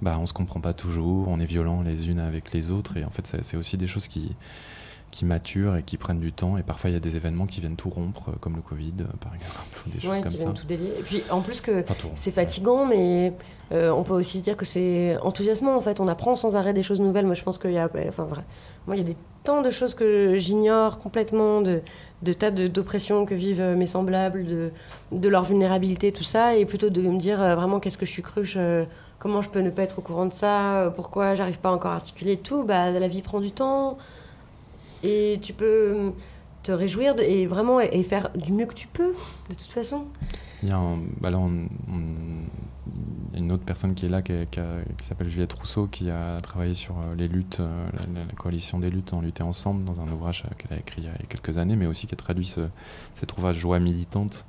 on se comprend pas toujours, on est violent les unes avec les autres et en fait, c'est aussi des choses qui qui maturent et qui prennent du temps. Et parfois, il y a des événements qui viennent tout rompre, comme le Covid, par exemple, ou des choses comme qui ça. viennent tout délier. Et puis, en plus que Enfin, tout. c'est fatigant, mais on peut aussi se dire que c'est enthousiasmant, en fait. On apprend sans arrêt des choses nouvelles. Moi, je pense qu'il y a... Moi, il y a tant de choses que j'ignore complètement, de tas d'oppressions que vivent mes semblables, de leur vulnérabilité, tout ça, et plutôt de me dire vraiment qu'est-ce que je suis cruche, comment je peux ne pas être au courant de ça, pourquoi j'arrive pas encore à articuler tout. La vie prend du temps, et tu peux te réjouir et vraiment et faire du mieux que tu peux, de toute façon. Il y a là, il y a une autre personne qui est là, qui s'appelle Juliette Rousseau, qui a travaillé sur les luttes, la coalition des luttes, en lutter ensemble, dans un ouvrage qu'elle a écrit il y a quelques années, mais aussi qui a traduit cet ouvrage Joie militante.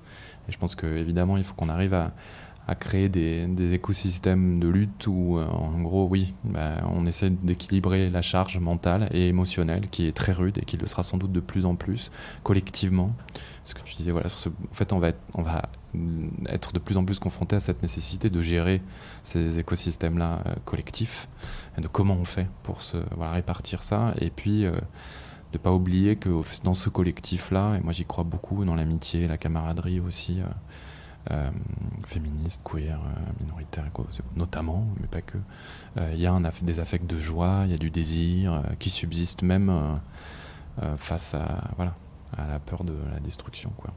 Et je pense qu'évidemment, il faut qu'on arrive à créer des écosystèmes de lutte où, en gros, on essaie d'équilibrer la charge mentale et émotionnelle, qui est très rude et qui le sera sans doute de plus en plus, collectivement. Ce que tu disais, en fait, on va être de plus en plus confronté à cette nécessité de gérer ces écosystèmes-là collectifs, et de comment on fait pour répartir ça, et puis de ne pas oublier que dans ce collectif-là, et moi j'y crois beaucoup, dans l'amitié, la camaraderie aussi, féministe, queer, minoritaire, notamment, mais pas que, il y a des affects de joie, il y a du désir qui subsiste même face à la peur de la destruction, quoi.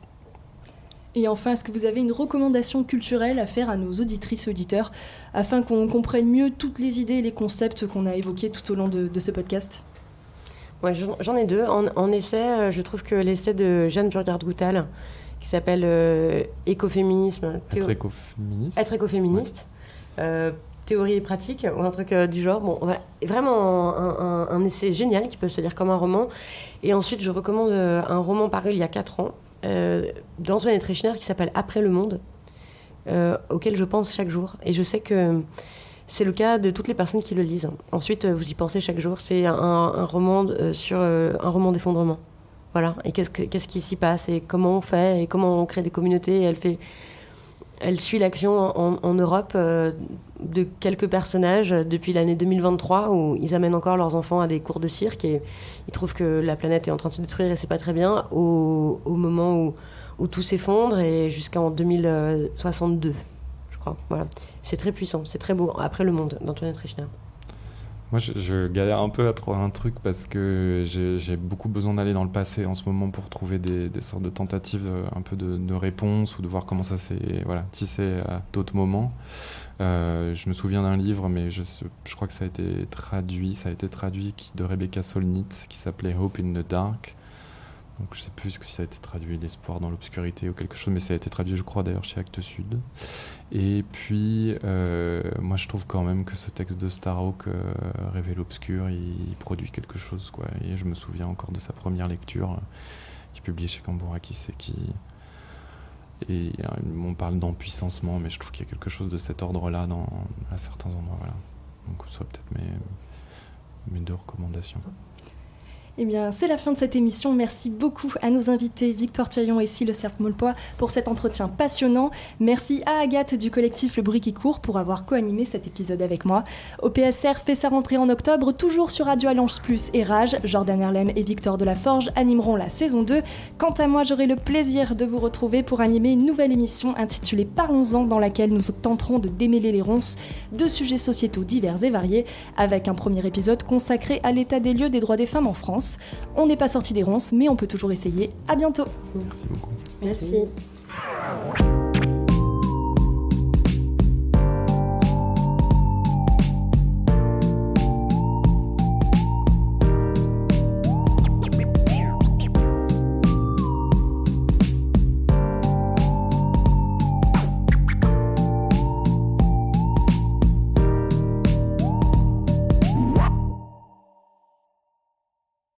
Et enfin, est-ce que vous avez une recommandation culturelle à faire à nos auditrices et auditeurs afin qu'on comprenne mieux toutes les idées et les concepts qu'on a évoqués tout au long de ce podcast ? Ouais, j'en ai deux. En essai, je trouve que l'essai de Jeanne Burgard-Goutal, qui s'appelle Écoféminisme. Être écoféministe. Ouais. Théorie et pratique, ou un truc du genre. Vraiment un essai génial qui peut se lire comme un roman. Et ensuite, je recommande un roman paru il y a 4 ans, d'Antoine Etrechner, qui s'appelle Après le monde, auquel je pense chaque jour. Et je sais que c'est le cas de toutes les personnes qui le lisent. Ensuite, vous y pensez chaque jour. C'est un roman sur un roman d'effondrement. Voilà. Et qu'est-ce qui s'y passe, et comment on fait, et comment on crée des communautés. Et elle suit l'action en Europe de quelques personnages depuis l'année 2023, où ils amènent encore leurs enfants à des cours de cirque et ils trouvent que la planète est en train de se détruire et c'est pas très bien, au moment où tout s'effondre, et jusqu'en 2062, je crois. Voilà. C'est très puissant, c'est très beau. Après le monde, d'Antoine Etrechner. Moi, je galère un peu à trouver un truc parce que j'ai beaucoup besoin d'aller dans le passé en ce moment pour trouver des sortes de tentatives un peu de réponse, ou de voir comment ça s'est tissé à d'autres moments. Je me souviens d'un livre, mais je crois que ça a été traduit de Rebecca Solnit, qui s'appelait Hope in the Dark. Donc je sais plus si ça a été traduit L'espoir dans l'obscurité ou quelque chose, mais ça a été traduit, je crois, d'ailleurs chez Actes Sud. Et puis moi je trouve quand même que ce texte de Starhawk, Rêver l'obscur, il produit quelque chose, quoi. Et je me souviens encore de sa première lecture, qui est publiée chez Cambourakis, et on parle d'empuissancement, mais je trouve qu'il y a quelque chose de cet ordre-là à certains endroits, voilà. Donc ce serait peut-être mes 2 recommandations. Eh bien, c'est la fin de cette émission. Merci beaucoup à nos invités Victoire Tuaillon et Sylle Serpes-Molpois pour cet entretien passionnant. Merci à Agathe du collectif Le Bruit qui court pour avoir co-animé cet épisode avec moi. OPSR fait sa rentrée en octobre, toujours sur Radio Alliance Plus et Rage. Jordan Erlem et Victor Delaforge animeront la saison 2. Quant à moi, j'aurai le plaisir de vous retrouver pour animer une nouvelle émission intitulée Parlons-en, dans laquelle nous tenterons de démêler les ronces de sujets sociétaux divers et variés, avec un premier épisode consacré à l'état des lieux des droits des femmes en France. On n'est pas sorti des ronces, mais on peut toujours essayer. À bientôt. Merci beaucoup. Merci.